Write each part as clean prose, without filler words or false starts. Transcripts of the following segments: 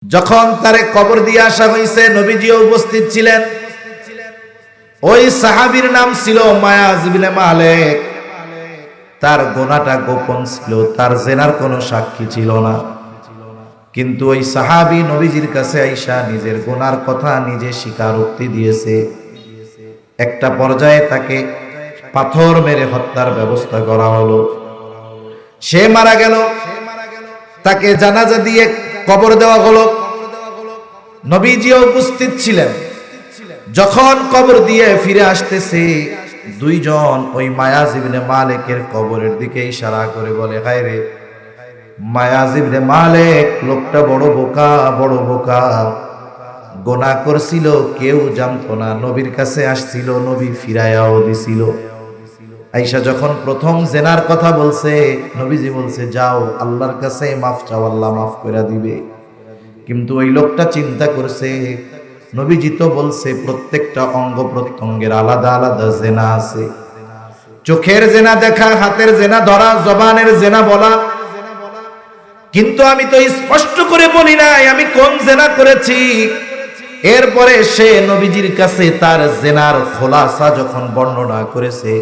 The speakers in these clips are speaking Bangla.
যখন তারে কবর দিয়ে আসা হয়েছে, নবীজিও উপস্থিত ছিলেন। ওই সাহাবীর নাম ছিল মায়াজ ইবনে মালিক। তার গোনাটা গোপন ছিল, তার জেনার কোনো সাক্ষী ছিল না। কিন্তু ওই সাহাবী নবীজির কাছে আইসা নিজের গোনার কথা নিজে স্বীকারোক্তি দিয়েছে। একটা পর্যায়ে তাকে পাথর মেরে হত্যার ব্যবস্থা করা হলো। সে মারা গেল, তাকে জানাজা দিয়ে কবর দেওয়া হলো। নবীজিও উপস্থিত ছিলেন। যখন কবর দিয়ে ফিরে আসতেছে, দুইজন ওই মায়াজ ইবনে মালিকের কবরের দিকে ইশারা করে বলে, হায় রে মায়াজ ইবনে মালিক, লোকটা বড় বোকা, বড় বোকা। গোনাহ করছিল, কেউ জানতো না। নবীর কাছে আসছিল, নবী ফিরায়াও দিছিল। আয়েশা যখন প্রথম জেনার কথা বলছে, নবীজি বলছে যাও আল্লাহর কাছে মাফ চাও, আল্লাহ মাফ করে দিবে। কিন্তু ওই লোকটা চিন্তা করছে, নবীজি তো বলছে প্রত্যেকটা অঙ্গ প্রত্যঙ্গের আলাদা আলাদা জেনা আছে। চোখের জেনা দেখা, হাতের জেনা ধরা, জবানের জেনা বলা, কিন্তু আমি তো স্পষ্ট করে বলি নাই আমি কোন জেনা করেছি। এরপরে সে নবীজির কাছে তার জেনার খোলাসা যখন বর্ণনা করেছে,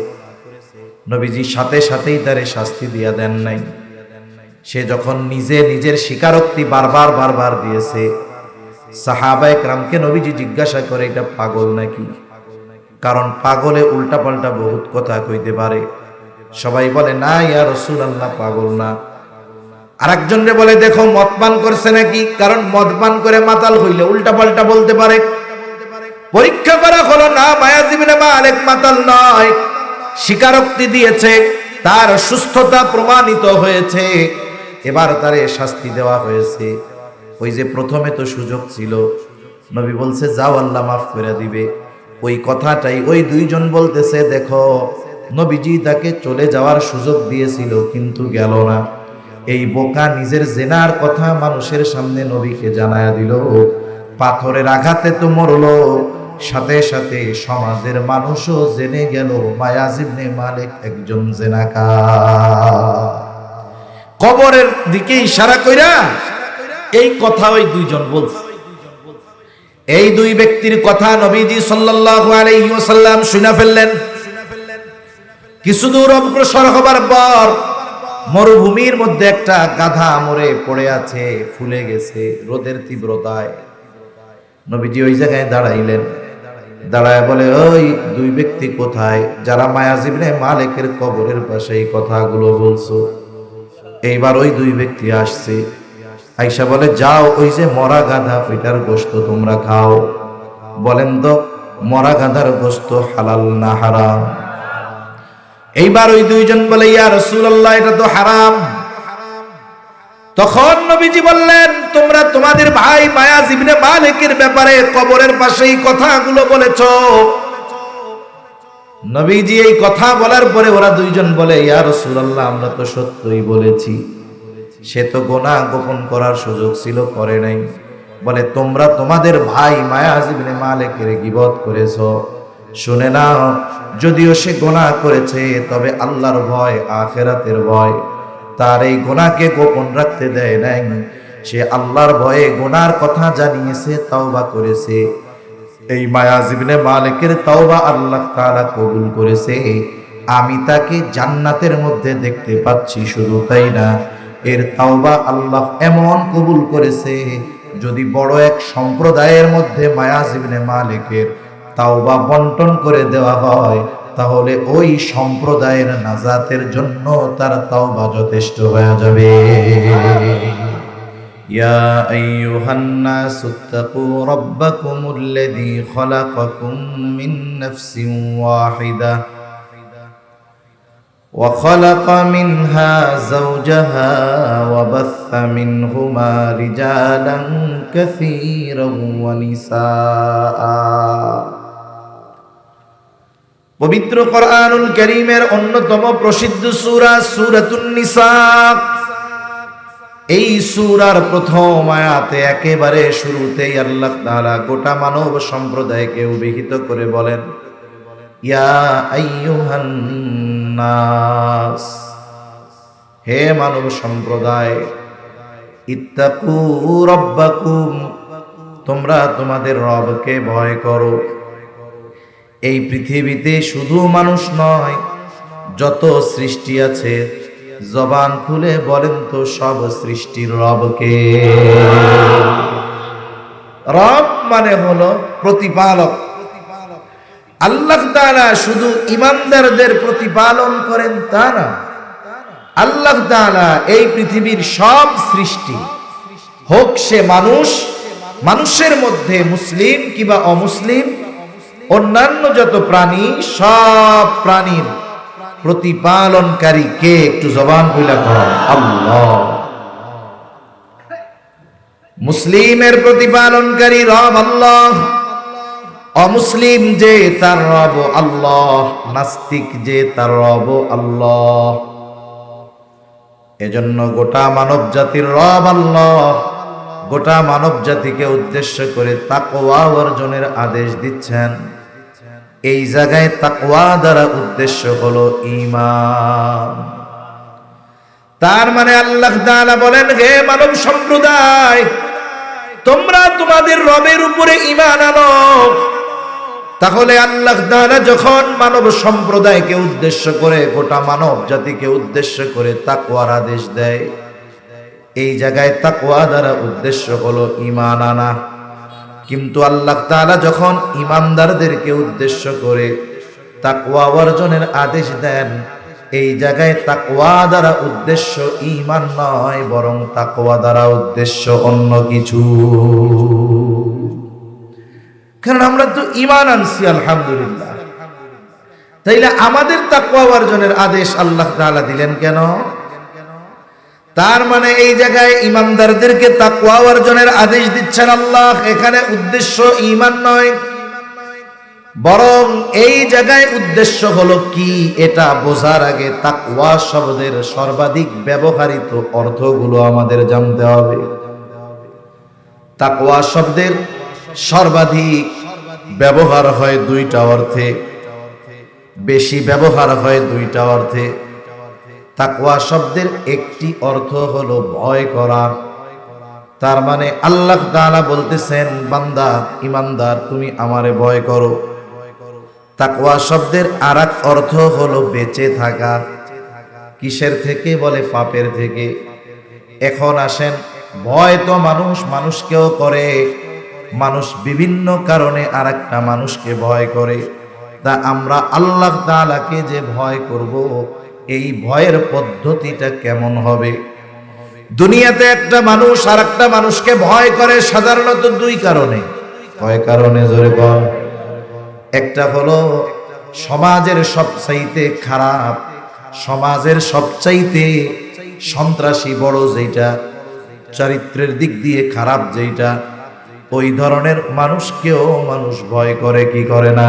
নবীজি সাথে সাথেই তারে শাস্তি দিয়া দেন নাই। সে যখন নিজের স্বীকারোক্তি বারবার দিয়েছে, সাহাবায়ে কেরামকে নবীজি জিজ্ঞাসা করে এটা পাগল নাকি? কারণ পাগলে উল্টাপাল্টা বহুত কথা কইতে পারে। সবাই বলে না ইয়া রাসূলুল্লাহ, পাগল না। আরেকজনরে বলে দেখো মদ পান করছে নাকি? কারণ মদ পান করে মাতাল হইলে উল্টাপাল্টা বলতে পারে। পরীক্ষা করা হলো না, মায়াজ ইবনে মালিক মাতাল নয়, স্বীকারোক্তি দিয়েছে, তার সুস্থতা প্রমাণিত হয়েছে। এবার তারে শাস্তি দেওয়া হয়েছে। ওই যে প্রথমে তো সুযোগ ছিল, নবী বলছে যাও আল্লাহ মাফ করে দিবে। ওই কথাটাই ওই দুইজন বলতেছে, দেখো নবীজি তাকে চলে যাওয়ার সুযোগ দিয়েছিল কিন্তু গেল না। এই বোকা নিজের জেনার কথা মানুষের সামনে নবীকে জানায়া দিল, পাথরের আঘাতে তো মরলো, সাথে সাথে সমাজের মানুষও জেনে গেল মায়াজ ইবনে মালিক একজন জেনাকার। কবরের দিকে ইশারা কইরা এই কথা ওই দুইজন বলছে। এই দুই ব্যক্তির কথা নবীজি সাল্লাল্লাহু আলাইহি ওয়াসাল্লাম শুনে ফেললেন। কিছু দূর অগ্রসর হবার পর মরুভূমির মধ্যে একটা গাধা মরে পড়ে আছে, ফুলে গেছে রোদের তীব্রতায়। নবীজি ওই জায়গায় দাঁড়াইলেন। দাঁড়ায় বলে, ওই দুই ব্যক্তি কোথায় যারা মায়াজ ইবনে মালিকের কবরের পাশে এই কথাগুলো বলছো? এইবার ওই দুই ব্যক্তি আসছে। আয়েশা বলে, যাও ওই যে মরা গাধা, ওইটার গোশত তোমরা খাও। বলেন তো মরা গাধার গোশত হালাল না হারাম? এইবার ওই দুইজন বলে, ইয়া রাসূলুল্লাহ এটা তো হারাম। তখন নবীজি বললেন, তোমরা তোমাদের ভাই মায়াজ ইবনে মালিকের ব্যাপারে কবরের পাশে এই কথাগুলো বলেছো। নবীজি এই কথা বলার পরে ওরা দুইজন বলে, ইয়া রাসূলুল্লাহ আমরা তো সত্যই বলেছি, সে তো গুনাহ গোপন করার সুযোগ ছিল, করে নাই। বলে তোমরা তোমাদের ভাই মায়াজ ইবনে মালিকের গীবত করেছো। শুনে নাও, যদিও সে গুনাহ করেছে তবে আল্লাহর ভয়, আখিরাতের ভয় তার এই গুনাহকে গোপন রাখতে দেয় নাই। সে আল্লাহর ভয়ে গুনার কথা জানিয়েছে, তওবা করেছে। এই মায়াজ ইবনে মালিকের তওবা আল্লাহ তাআলা কবুল করেছে। আমি তাকে জান্নাতের মধ্যে দেখতে পাচ্ছি। শুধু তাই না, এর তওবা আল্লাহ এমন কবুল করেছে, যদি বড় এক সম্প্রদায়ের মধ্যে মায়াজ ইবনে মালিকের তওবা বন্টন করে দেওয়া হয়, তাহলে ওই সম্প্রদায়ের নাজাতের জন্য তার তওবা যথেষ্ট হয়ে যাবে। ইয়া আইয়ুহান নাসুত্তাকু রাব্বাকুমুল্লাযী খালাকাকুম মিন নাফসিন ওয়াহিদা ওয়া খালাকা মিনহা যাওজাহা ওয়া বাসসা মিনহুমা রিজালান কাসীরান ওয়া নিসাআ। পবিত্র কোরআনুল কারীমের অন্যতম প্রসিদ্ধ সূরা সূরাতুন নিসা। এই সূরার প্রথম আয়াতে একেবারে শুরুতেই আল্লাহ তাআলা গোটা মানব সম্প্রদায়কে অভিহিত করে বলেন, ইয়া আইয়ুহান নাস, হে মানব সম্প্রদায়। ইত্তাকু রাব্বাকুম, তোমরা তোমাদের রবকে ভয় করো। এই পৃথিবীতে শুধু মানুষ নয়, যত সৃষ্টি আছে, জবান খুলে বলেন তো সব সৃষ্টির রবকে। রব মানে হলো প্রতিপালক। আল্লাহ তাআলা শুধু ঈমানদারদের প্রতিপালন করেন তা না, আল্লাহ তাআলা এই পৃথিবীর সব সৃষ্টি, হোক সে মানুষ, মানুষের মধ্যে মুসলিম কিংবা অমুসলিম, অন্যান্য যত প্রাণী, সব প্রাণীর প্রতিপালনকারী কে? একটু জবান খুলে কর, আল্লাহ। মুসলিমের প্রতিপালনকারী রব আল্লাহ, অমুসলিম যে তার রব আল্লাহ, নাস্তিক যে তার রব আল্লাহ। এজন্য গোটা মানব জাতির রব আল্লাহ। গোটা মানব জাতিকে উদ্দেশ্য করে তাকওয়া অর্জনের আদেশ দিচ্ছেন। এই জায়গায় তাকওয়া দ্বারা উদ্দেশ্য হলো ঈমান। তার মানে আল্লাহ তাআলা বলেন, হে মানব সম্প্রদায়, তোমরা তোমাদের রবের উপরে ঈমান আনো। তাহলে আল্লাহ তাআলা যখন মানব সম্প্রদায়কে উদ্দেশ্য করে, গোটা মানব জাতিকে উদ্দেশ্য করে তাকওয়ার আদেশ দেয়, এই জায়গায় তাকওয়া দ্বারা উদ্দেশ্য হলো ঈমান আনা। কিন্তু আল্লাহ তাআলা যখন ঈমানদারদেরকে উদ্দেশ্য করে তাকওয়া অর্জনের আদেশ দেন, এই জায়গায় তাকওয়া দ্বারা উদ্দেশ্য ঈমান নয়, বরং তাকওয়া দ্বারা উদ্দেশ্য অন্য কিছু। কারণ আমরা তো ঈমান আনছি আলহামদুলিল্লাহ, তাইলে আমাদের তাকওয়া অর্জনের আদেশ আল্লাহ তাআলা দিলেন কেন? তার মানে এই জায়গায় ঈমানদারদেরকে তাকওয়া অর্জনের আদেশ দিচ্ছেন আল্লাহ, এখানে উদ্দেশ্য ঈমান নয়, বরং এই জায়গায় উদ্দেশ্য হলো কি, এটা বোঝার আগে তাকওয়া শব্দের সর্বাধিক ব্যবহৃত অর্থগুলো আমাদের জানতে হবে। তাকওয়া শব্দের সর্বাধিক ব্যবহার হয় দুইটা অর্থে, বেশি ব্যবহার হয় দুইটা অর্থে। তাকওয়া শব্দের একটি অর্থ হলো ভয় করা। তার মানে আল্লাহ তাআলা বলতেছেন, বান্দা ঈমানদার তুমি আমারে ভয় করো। তাকওয়া শব্দের আরেক অর্থ হলো বেঁচে থাকা। কিসের থেকে? বলে পাপের থেকে। এখন আসেন, ভয় তো মানুষকেও করে, মানুষ বিভিন্ন কারণে আরেকটা মানুষকে ভয় করে। তা আমরা আল্লাহ তাআলাকে যে ভয় করব, এই ভয়ের পদ্ধতিটা কেমন হবে? দুনিয়াতে একটা মানুষ আরেকটা মানুষকে ভয় করে সাধারণত দুই কারণে। কয় কারণে? জোরে বল। একটা হলো সমাজের সবচাইতে খারাপ, সমাজের সবচাইতে সন্ত্রাসী বড় যেটা, চরিত্রের দিক দিয়ে খারাপ যেটা, ওই ধরনের মানুষকেও মানুষ ভয় করে, কি করে না?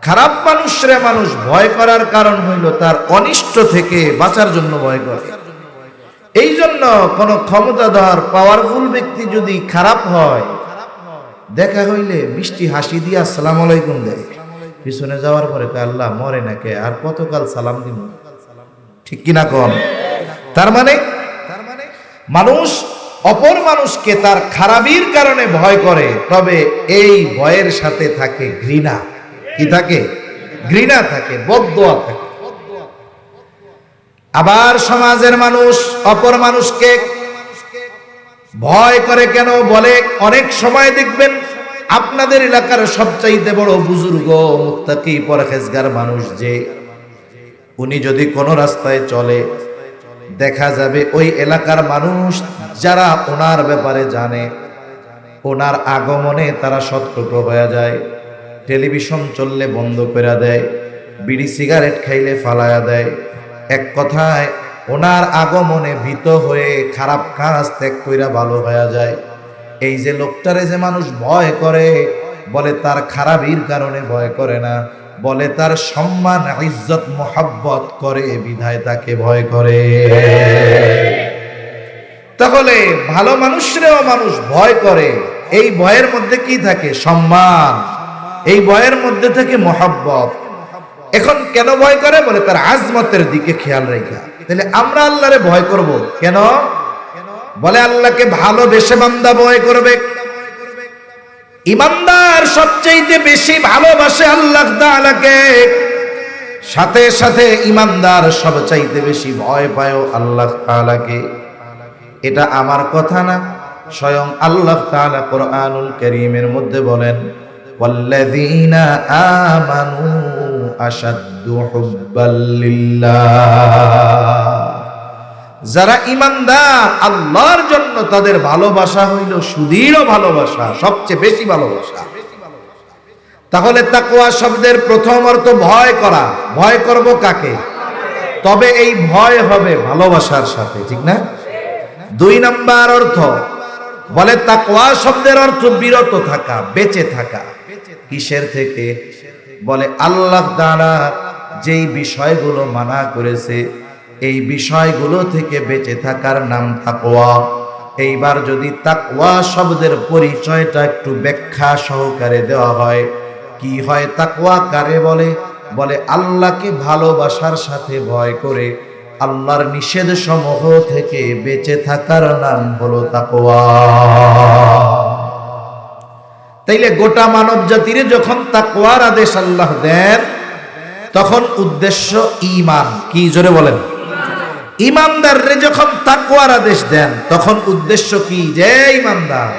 খারাপ মানুষরে মানুষ ভয় করার কারণ হইল তার অনিষ্ট থেকে বাঁচার জন্য ভয় করে। এই জন্য কোন ক্ষমতাধর পাওয়ারফুল ব্যক্তি যদি খারাপ হয়, দেখা হইলে মিষ্টি হাসি দিয়ে আসসালামু আলাইকুম দেয়, পিছনে যাওয়ার পরে আল্লাহ মরে নাকে আর কতকাল সালাম দিব, ঠিক কিনা কোন? তার মানে মানুষ অপর মানুষকে তার খারাপির কারণে ভয় করে, তবে এই ভয়ের সাথে থাকে ঘৃণা। কি থাকে? ঘৃণা থাকে, বদদোয়া থাকে। আবার সমাজের মানুষ অপর মানুষকে ভয় করে কেন? বলে অনেক সময় দেখবেন আপনাদের এলাকার সবচাইতে বড় বুজুর্গ মুত্তাকি পরহেজগার মানুষ যে, উনি যদি কোনো রাস্তায় চলে, দেখা যাবে ওই এলাকার মানুষ যারা ওনার ব্যাপারে জানে, ওনার আগমনে তারা সতর্ক হয়ে যায়। টেলিভিশন চললে বন্ধ করে দেয়, বিড়ি সিগারেট খাইলে ফালায়া দেয়। এক কথায় ওনার আগমনে ভীত হয়ে খারাপ কাজ ত্যাগ কইরা ভালো হয়ে যায়। এই যে লোকটারে যে মানুষ ভয় করে, বলে তার খারাপির কারণে ভয় করে না, বলে তার সম্মান ইজ্জত মোহাব্বত করে বিধায় তাকে ভয় করে। তাহলে ভালো মানুষরেও মানুষ ভয় করে। এই ভয়ের মধ্যে কি থাকে? সম্মান। এই ভয়ের মধ্যে থেকে মোহাব্বত। এখন কেন ভয় করে? বলে তার আজমতের দিকে খেয়াল রাখা। তাহলে আমরা আল্লাহরে ভয় করব কেন? বলে আল্লাহকে ভালোবেসে বান্দা ভয় করবে। ইমানদার সবচেয়ে বেশি ভালোবাসে আল্লাহ তাআলাকে, সাথে সাথে ইমানদার সবচাইতে বেশি ভয় পায় আল্লাহ তাআলাকে। এটা আমার কথা না, স্বয়ং আল্লাহ তাআলা কোরআনুল কারীমের মধ্যে বলেন, ওয়াল্লাযীনা আমানু আশাদ্দু হুব্বাল লিল্লাহ। যারা ইমানদার আল্লাহর জন্য তাদের ভালোবাসা হইল সুদৃঢ় ভালোবাসা, সবচেয়ে বেশি ভালোবাসা। তাহলে তাকওয়া শব্দের প্রথম অর্থ ভয় করা। ভয় করব কাকে? তবে এই ভয় হবে ভালোবাসার সাথে, ঠিক না? 2 নাম্বার অর্থ বলে তাকওয়া শব্দের অর্থ বিরত থাকা, বেঁচে থাকা। কিসের থেকে? বলে আল্লাহ তাআলা যেই বিষয়গুলো মানা করেছে এই বিষয়গুলো থেকে বেঁচে থাকার নাম তাকওয়া। এইবার যদি তাকওয়া শব্দের পরিচয়টা একটু ব্যাখ্যা সহকারে দেওয়া হয়, কি হয় তাকওয়া কারে বলে? বলে আল্লাহকে ভালোবাসার সাথে ভয় করে আল্লাহর নিষেধ সমূহ থেকে বেঁচে থাকার নাম হলো তাকওয়া। তাইলে গোটা মানব জাতির যখন তাকওয়ার আদেশ আল্লাহ দেন তখন উদ্দেশ্য ঈমান। কি জোরে বলেন? ঈমানদাররে যখন তাকওয়ার আদেশ দেন তখন উদ্দেশ্য কি? যে ঈমানদার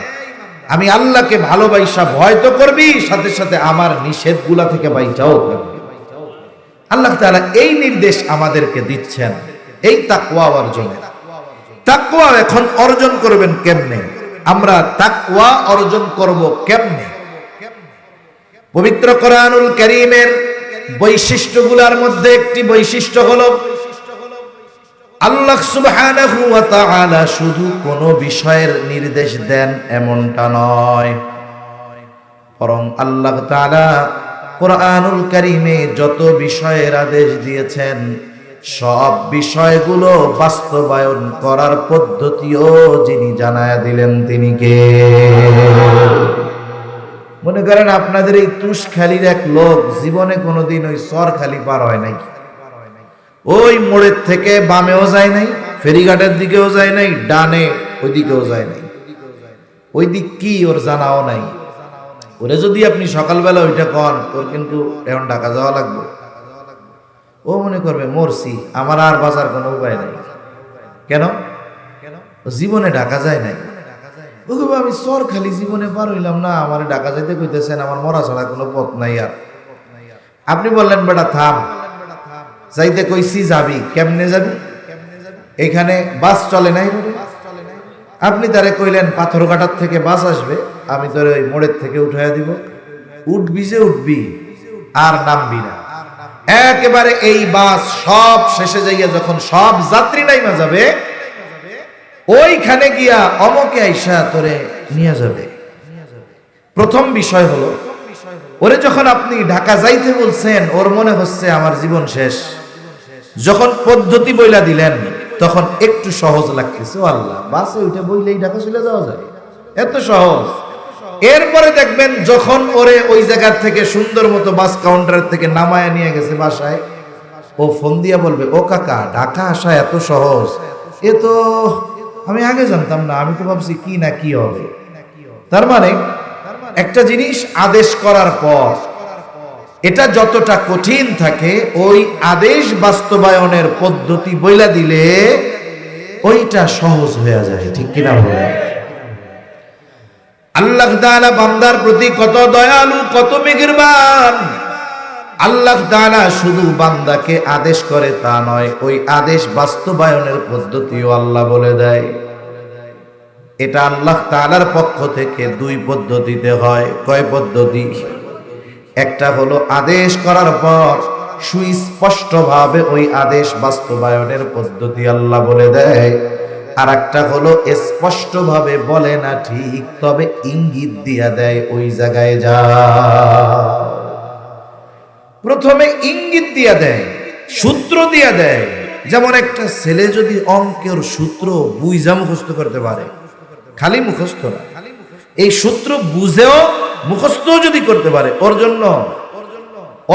আমি আল্লাহকে ভালোবাসা ভয় তো করবি, সাথে সাথে আমার নিষেধগুলা থেকে বাইচাও করবি। আল্লাহ তাআলা এই নির্দেশ আমাদেরকে দিচ্ছেন এই তাকওয়া অর্জনের। তাকওয়া এখন অর্জন করবেন কেমনে? আমরা তাকওয়া অর্জন করব কেমনে? পবিত্র কোরআনুল কারীমের বৈশিষ্ট্যগুলোর মধ্যে একটি বৈশিষ্ট্য হলো আল্লাহ সুবহানাহু ওয়া তাআলা শুধু কোনো বিষয়ের নির্দেশ দেন এমনটা নয়, বরং আল্লাহ তাআলা কোরআনুল কারীমে যত বিষয়ের আদেশ দিয়েছেন সব বিষয়গুলো বাস্তবায়ন করার পদ্ধতিও যিনি জানায়া দিলেন তিনি কে? মনে করেন আপনাদের এই তুষখালীর এক লোক জীবনে কোনোদিন ওই সরখালি পার হয় নাই, ওই মোড়ের থেকে বামেও যায় নাই, ফেরিঘাটের দিকেও যায় নাই, ডানে ওই দিকেও যায় নাই। ওই দিক কি ওর জানাও নাই। ওরে যদি আপনি সকালবেলা ওইটা কন, ওর কিন্তু এখন ঢাকা যাওয়া লাগবে, ও মনে করবে মরছি, আমার আর বাঁচার কোনো উপায় নাই। কেন? জীবনে ঢাকা যায় নাই। আমি সর খালি জীবনে পার হইলাম না, আমার ঢাকা যাইতে কইতেছেন, আমার মরা ছাড়া কোনো পথ নাই। আর আপনি বললেন বেটা থাম, যাইতে কইছি যাবি, কেমনে যাবি? এখানে বাস চলে নাই। আপনি তারে কইলেন পাথরঘাটার থেকে বাস আসবে, আমি তোর ওই মোড়ের থেকে উঠাইয়া দিব। উঠবি যে উঠবি, আর নামবি না। একেবারে এই বাস সব শেষে যাইয়া যখন সব যাত্রী নাইমা যাবে, ওইখানে গিয়া অমকে আইসা তোরে নিয়ে যাবে। প্রথম বিষয় হলো ওরে যখন আপনি ঢাকা যাইতে বলছেন, ওর মনে হচ্ছে আমার জীবন শেষ। যখন পদ্ধতি বইলা দিলেন তখন একটু সহজ লাগতেছে, ও আল্লাহ বাসে ওইটা বইলেই ঢাকা চলে যাওয়া যায়, এত সহজ। এরপরে দেখবেন যখন ওরে ওই জায়গার থেকে সুন্দর মতো বাস কাউন্টার থেকে নামায় নিয়ে গেছে বাসায়, ও ফোন দিয়া বলবে, ও কাকা ঢাকা আসা এত সহজ, এ তো আমি আগে জানতাম না, আমি তো ভাবছি কি না কি হবে। তার মানে একটা জিনিস আদেশ করার পর এটা যতটা কঠিন থাকে, ওই আদেশ বাস্তবায়নের পদ্ধতি বইলা দিলে ওইটা সহজ হয়ে যায়, ঠিক কিনা বলে? আল্লাহ তাআলা বান্দার প্রতি কত দয়ালু, কত মেহেরবান। আল্লাহ তাআলা শুধু বান্দাকে আদেশ করে তা নয়, ওই আদেশ বাস্তবায়নের পদ্ধতিও আল্লাহ বলে দেয়। এটা আল্লাহ তাআলার পক্ষ থেকে 2 পদ্ধতিতে হয়। কয় পদ্ধতি? একটা হলো আদেশ করার পর সুস্পষ্টভাবে ওই আদেশ বাস্তবায়নের পদ্ধতি আল্লাহ বলে দেয়, আর একটা হলো স্পষ্টভাবে বলে না ঠিক, তবে ইঙ্গিত দিয়া দেয় ওই জায়গায় যা। প্রথমে ইঙ্গিত দিয়া দেয়, সূত্র দিয়া দেয়। যেমন একটা ছেলে যদি অঙ্কের সূত্র বুঝা মুখস্থ করতে পারে, খালি মুখস্থ না, এই সূত্র বুঝেও মুখস্থ যদি করতে পারে, ওর জন্য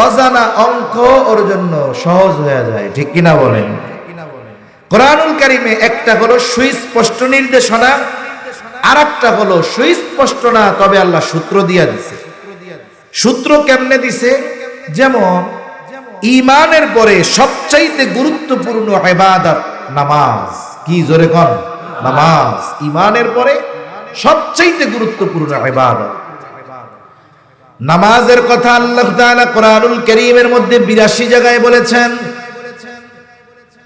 অজানা অঙ্ক ওর জন্য সহজ হয়ে যায়, ঠিক কিনা বলেন? কোরআনুল কারীমে একটা হলো সুস্পষ্ট নির্দেশনা, আর একটা হলো সুস্পষ্ট না, তবে আল্লাহ সূত্র দিয়া দিছে। সূত্র কেমনে দিছে? যেমন ঈমানের পরে সবচাইতে গুরুত্বপূর্ণ ইবাদত নামাজ। কি জোরে কোন? নামাজ। ঈমানের পরে সবচাইতে গুরুত্বপূর্ণ ইবাদত নামাজের কথা আল্লাহ তাআলা কোরআনুল কারীমের মধ্যে ৮২ জায়গায় বলেছেন।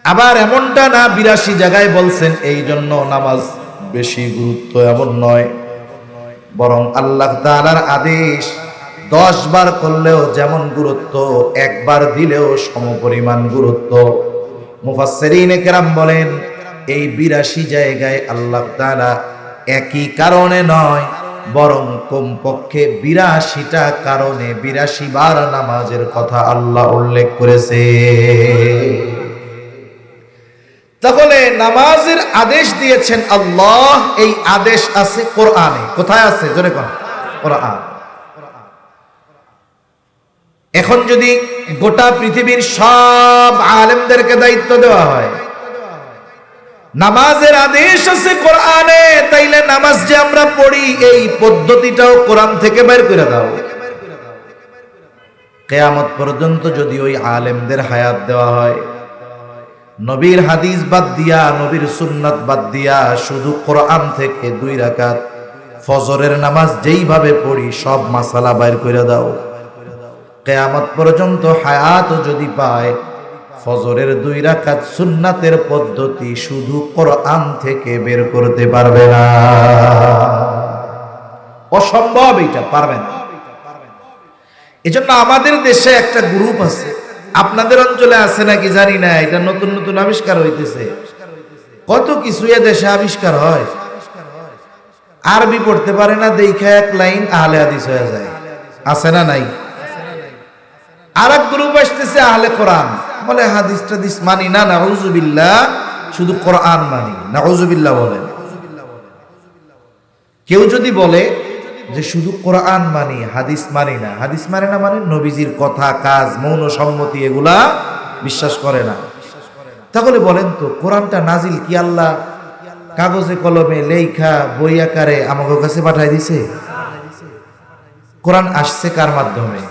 আবার এমনটা না ৮২ জায়গায় বলছেন এই জন্য নামাজ বেশি গুরুত্ব, এমন নয়। বরং আল্লাহ তাআলার আদেশ ১০ বার করলেও যেমন গুরুত্ব, একবার দিলেও সমপরিমাণ গুরুত্ব। মুফাসসিরিনে কেরাম বলেন এই ৮২ জায়গায় আল্লাহ তাআলা একই কারণে নয়, বরং কমপক্ষে ৮২টা কারণে ৮২ বার নামাজের কথা আল্লাহ উল্লেখ করেছে। তাহলে নামাজের আদেশ দিয়েছেন আল্লাহ, এই আদেশ আছে কোরআনে। কোথায় আছে? জোরে কোন? কোরআন। এখন যদি গোটা পৃথিবীর সব আলেমদেরকে দায়িত্ব দেওয়া হয়, নামাজের আদেশ আছে কোরআনে, তাইলে নামাজ যে আমরা পড়ি এই পদ্ধতিটাও কোরআন থেকে বের করে দাও। কিয়ামত পর্যন্ত যদি ওই আলেমদের হায়াত দেওয়া হয়, নবীর হাদিস বাদ দিয়া, নবীর সুন্নাত বাদ দিয়া শুধু কোরআন থেকে 2 রাকাত ফজরের নামাজ যেইভাবে পড়ি সব মাসালা বের করে দাও, কিয়ামত পর্যন্ত হায়াত যদি পায়, ফজরের 2 রাকাত সুন্নাতের পদ্ধতি শুধু কোরআন থেকে বের করতে পারবে না। অসম্ভব, এটা পারবে না। এজন্য আমাদের দেশে একটা গ্রুপ আছে, আপনাদের অঞ্চলে আছে নাকি জানি না, এটা নতুন নতুন আবিষ্কার হইতেছে। কত কিছু এ দেশে আবিষ্কার হয়, আরবি পড়তে পারে না দেখা এক লাইন আহলে হাদিস হয়ে যায়। আছে না নাই? আর এক গ্রুপ আসতেছে আহলে কোরআন, বলে হাদিস টাদিস মানি না, নাউজুবিল্লাহ, শুধু কোরআন মানি। নাউজুবিল্লাহ বলেন। কেউ যদি বলে যে শুধু কোরআন মানি, হাদিস মানি না, হাদিস মানে না মানে নবীজির কথা, কাজ, মৌন সম্মতি এগুলা বিশ্বাস করে না, তাহলে বলেন তো কোরআনটা নাজিল কি আল্লাহ কাগজে কলমে লেখা বই আকারে আমাদের কাছে পাঠাই দিছে? কোরআন আসছে কার মাধ্যমে?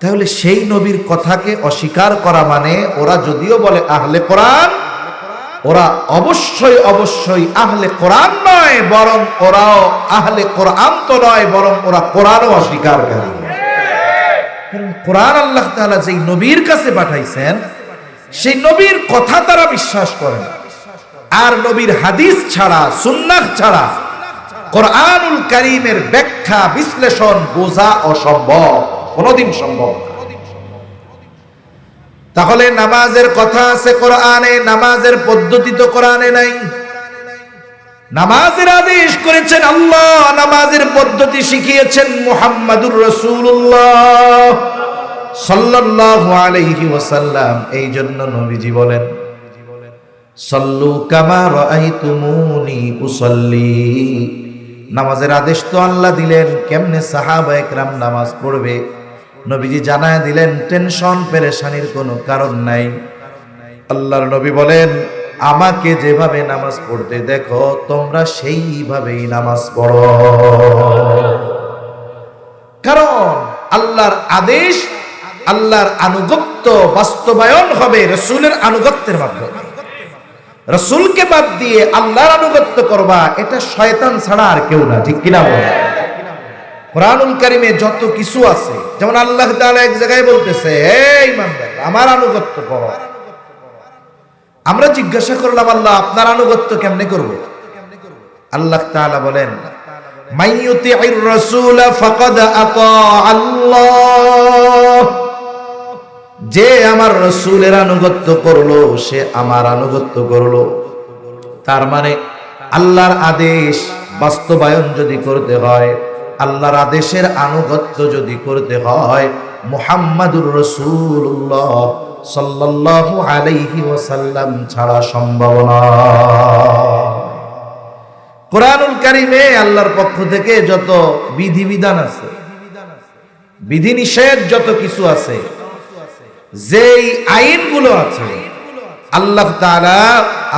তাহলে সেই নবীর কথাকে অস্বীকার করা মানে, ওরা যদিও বলে আহলে কোরআন, ওরা অবশ্যই অবশ্যই আহলে কোরআন নয়, বরং ওরাও আহলে কোরআন তো নয়, বরং ওরা কোরআনও অস্বীকারকারী। কারণ কোরআন আল্লাহ তাআলা যেই নবীর কাছে পাঠাইছেন, সেই নবীর কথা তারা বিশ্বাস করে না। আর নবীর হাদিস ছাড়া, সুন্নাহ ছাড়া কোরআনুল কারীমের ব্যাখ্যা বিশ্লেষণ বোঝা অসম্ভব, কোনদিন সম্ভব না। তাহলে নামাজের কথা আছে কোরআনে, নামাজের পদ্ধতি তো কোরআনে নাই। নামাজের আদেশ করেছেন আল্লাহ, নামাজের পদ্ধতি শিখিয়েছেন মুহাম্মাদুর রাসূলুল্লাহ সাল্লাল্লাহু আলাইহি ওয়াসাল্লাম। এই জন্য নবীজি বলেন, সাল্লু কামা রাআইতুমুনি উসাল্লি। নামাজের আদেশ তো আল্লাহ দিলেন, কেমনে সাহাবায়ে কেরাম নামাজ পড়বে নবীজি জানায় দিলেন। টেনশন পেরেশানির কোনো কারণ নাই। আল্লাহর নবী বলেন, আমাকে যেভাবে নামাজ পড়তে দেখো তোমরা সেইভাবেই নামাজ পড়ো। কারণ আল্লাহর আদেশ, আল্লাহর আনুগত্য বাস্তবায়ন হবে রাসূলের আনুগত্যের মাধ্যমে। রাসূলকে বাদ দিয়ে আল্লাহর আনুগত্য করবা, এটা শয়তান ছাড়া আর কেউ না, ঠিক কিনা বলে? কোরআনুল কারীমে যত কিছু আছে, যেমন আল্লাহ তাআলা এক জায়গায় বলতেছে, হে ঈমানদার আমার আনুগত্য করো। আমরা জিজ্ঞাসা করলাম, আল্লাহ আপনার আনুগত্য কেমনে করব? আল্লাহ তাআলা বলেন, মাইয়ুতি'র রাসূল ফাকাদ আতা আল্লাহ। যে আমার রাসূলের আনুগত্য করলো সে আমার আনুগত্য করলো। তার মানে আল্লাহর আদেশ বাস্তবায়ন যদি করতে হয়, আল্লাহর আদেশের আনুগত্য যদি করতে হয়, মুহাম্মাদুর রাসূলুল্লাহ সাল্লাল্লাহু আলাইহি ওয়াসাল্লাম ছাড়া সম্ভব না। কোরআনুল কারীমে আল্লাহর পক্ষ থেকে যত বিধিবিধান আছে, বিধিনিষেধ যত কিছু আছে, যেই আইনগুলো আছে, আল্লাহ তাআলা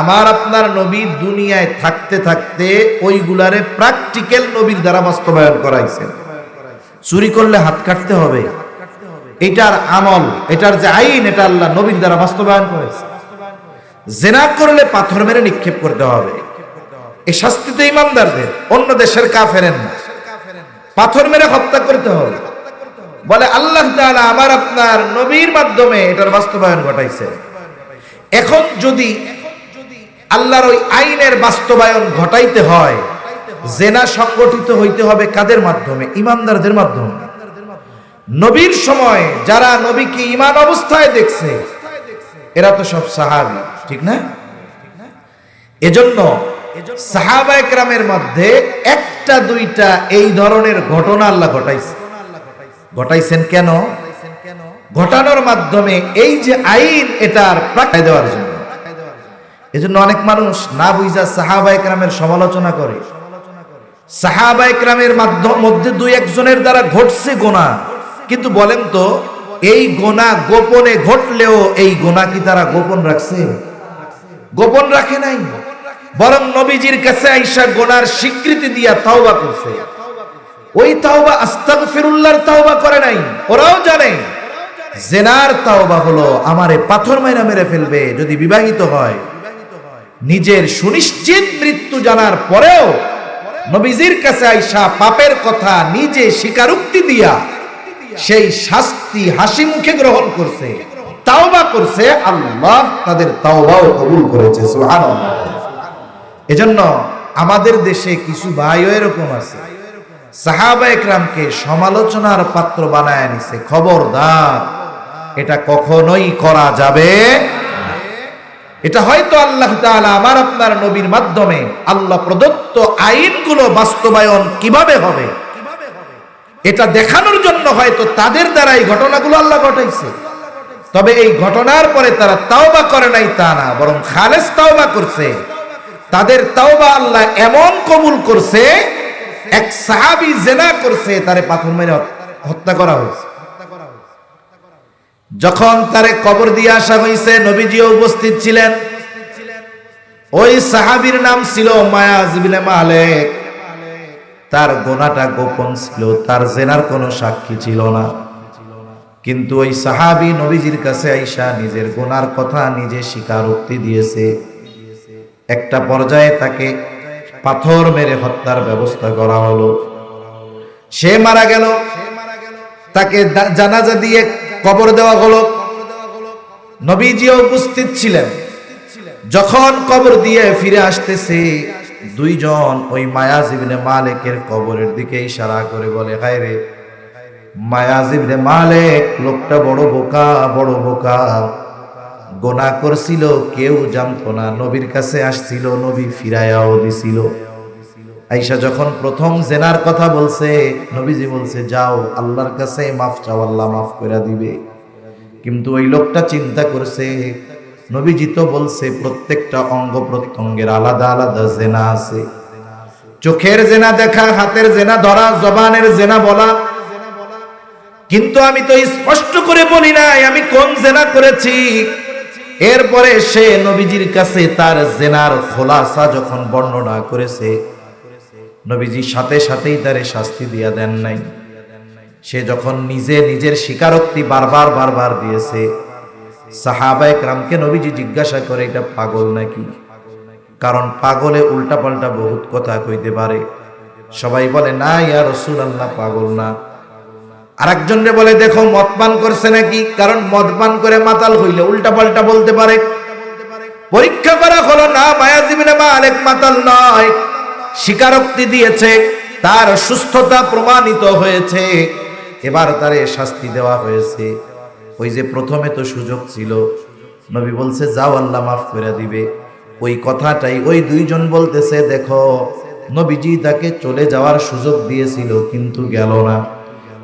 আমার আপনার নবী দুনিয়ায় থাকতে থাকতে ওইগুলারে প্র্যাকটিক্যাল নবীর দ্বারা বাস্তবায়ন করাইছেন। চুরি করলে হাত কাটতে হবে, এটার আমল, এটার যে আইন, এটা আল্লাহ নবীর দ্বারা বাস্তবায়ন করেছে। জিনা করলে পাথর মেরে নিক্ষেপ করতে হবে, এই শাস্তি তো ইমানদারদের, অন্য দেশের কাফেরের না। পাথর মেরে হত্যা করতে হবে বলে আল্লাহ তাআলা আমার আপনার নবীর মাধ্যমে এটার বাস্তবায়ন ঘটাইছে। এখন যদি আল্লাহর ওই আইনের বাস্তবায়ন ঘটাইতে হয়, জিনা সংগঠিত হইতে হবে কাদের মাধ্যমে? ইমানদারদের মাধ্যমে। নবীর সময় যারা নবীকে ঈমান অবস্থায় দেখছে এরা তো সব সাহাবী, ঠিক না? এজন্য সাহাবায়ে কেরামের মধ্যে একটা দুইটা এই ধরনের ঘটনা আল্লাহ ঘটাইছেন। কেন ঘটানোর মাধ্যমে? এই যে আইন, এটার প্রাক্কায় দেওয়ার জন্য। এজন্য অনেক মানুষ না বুঝা সাহাবায়ে কেরামের সমালোচনা করে। সাহাবায়ে কেরামের মধ্যে দুই একজনের দ্বারা ঘটছে গুনাহ, কিন্তু বলেন তো এই গুনাহ গোপনে ঘটলেও এই গুনাহ কি তারা গোপন রাখছে? গোপন রাখে নাই, বরং নবীজির কাছে আইসা গুনার স্বীকৃতি দিয়া তাওবা করছে। ওই তাওবা আস্তাগফিরুল্লাহর তাওবা করে নাই। ওরাও জানে জিনার তাওবা হলো আমারে পাথর মাইরা মেরে ফেলবে যদি বিবাহিত হয়। নিজের সুনিশ্চিত মৃত্যু জানার পরেও নবীজির কাছে আইসা পাপের কথা নিজে স্বীকারোক্তি দিয়া সেই শাস্তি হাসি মুখে গ্রহণ করছে, তাওবা করছে। আল্লাহ তাদের তাওবাও কবুল করেছে, সুবহানাল্লাহ। এজন্য আমাদের দেশে কিছু ভাইও এরকম আছে, সাহাবায়ে কেরামকে সমালোচনার পাত্র বানায় নিছে। খবরদার, এটা কখনোই করা যাবে না। এটা হয়তো আল্লাহ তাআলা আমার আপনার নবীর মাধ্যমে আল্লাহ প্রদত্ত আইনগুলো বাস্তবায়ন কিভাবে হবে এটা দেখানোর জন্য হয়তো তাদের দ্বারা এই ঘটনাগুলো আল্লাহ ঘটাইছে। তবে এই ঘটনার পরে তারা তাওবা করে নাই তা না, বরং খালেস তাওবা করছে। তাদের তাওবা আল্লাহ এমন কবুল করছে, এক সাহাবী জিনা করছে, তারে পাথর মেরে হত্যা করা হয়েছে। যখন তারে কবর দিয়ে আসা হয়েছে, নবীজিও উপস্থিত ছিলেন। ওই সাহাবীর নাম ছিল মায়াজ ইবনে মালিক। তার গুনাহটা গোপন ছিল, তার জিনার কোনো সাক্ষী ছিল না। কিন্তু ওই সাহাবী নবীজির কাছে আইসা নিজের গুনার কথা নিজে স্বীকারোক্তি দিয়েছে। একটা পর্যায়ে তাকে পাথর মেরে হত্যার ব্যবস্থা করা হলো। সে মারা গেল, তাকে জানাজা দিয়ে কবর দেওয়া হলো। নবীজিও উপস্থিত ছিলেন। যখন কবর দিয়ে ফিরে আসতেছে, দুইজন ওই মায়াজ ইবনে মালিকের কবরের দিকে ইশারা করে বলে, হায় রে মায়াজ ইবনে মালিক লোকটা বড় বোকা, বড় বোকা। গুনাহ করছিল, কেউ জানতো না। নবীর কাছে আসছিল, নবী ফিরায়াও দিছিল। আয়েশা যখন প্রথম জিনার কথা বলছে, নবীজি বলছে যাও আল্লাহর কাছে মাফ চাও, আল্লাহ মাফ করে দিবে। কিন্তু ওই লোকটা চিন্তা করছে, নবীজি তো বলছে প্রত্যেকটা অঙ্গ প্রত্যঙ্গের আলাদা আলাদা জিনা আছে। চোখের জিনা দেখা, হাতের জিনা ধরা, জবানের জিনা বলা, কিন্তু আমি তো স্পষ্ট করে বলি নাই আমি কোন জিনা করেছি। এরপরে সে নবীজির কাছে তার জিনার খোলাসা যখন বর্ণনা করেছে, নবীজি সাথে সাথেই তারে শাস্তি দিয়া দেন নাই। সে যখন নিজের স্বীকারোক্তি বারবার দিয়েছে, সাহাবায়ে কেরামকে নবীজি জিজ্ঞাসা করে এটা পাগল নাকি? কারণ পাগলে উল্টাপাল্টা বহুত কথা কইতে পারে। সবাই বলে না ইয়া রাসূলুল্লাহ পাগল না। আরেকজনরে বলে দেখো মদ পান করছে নাকি? কারণ মদ পান করে মাতাল হইলে উল্টাপাল্টা বলতে পারে। পরীক্ষা করা হলো না, মায়াজ ইবনে মালিক মাতাল নয়, স্বীকারোক্তি দিয়েছে, তার সুস্থতা প্রমাণিত হয়েছে। এবার তারে শাস্তি দেওয়া হয়েছে। ওই যে প্রথমে তো সুযোগ ছিল, নবী বলছে যাও আল্লাহ মাফ করে দিবে। ওই কথাটাই ওই দুইজন বলতেছে, দেখো নবীজি তাকে চলে যাওয়ার সুযোগ দিয়েছিল কিন্তু গেল না।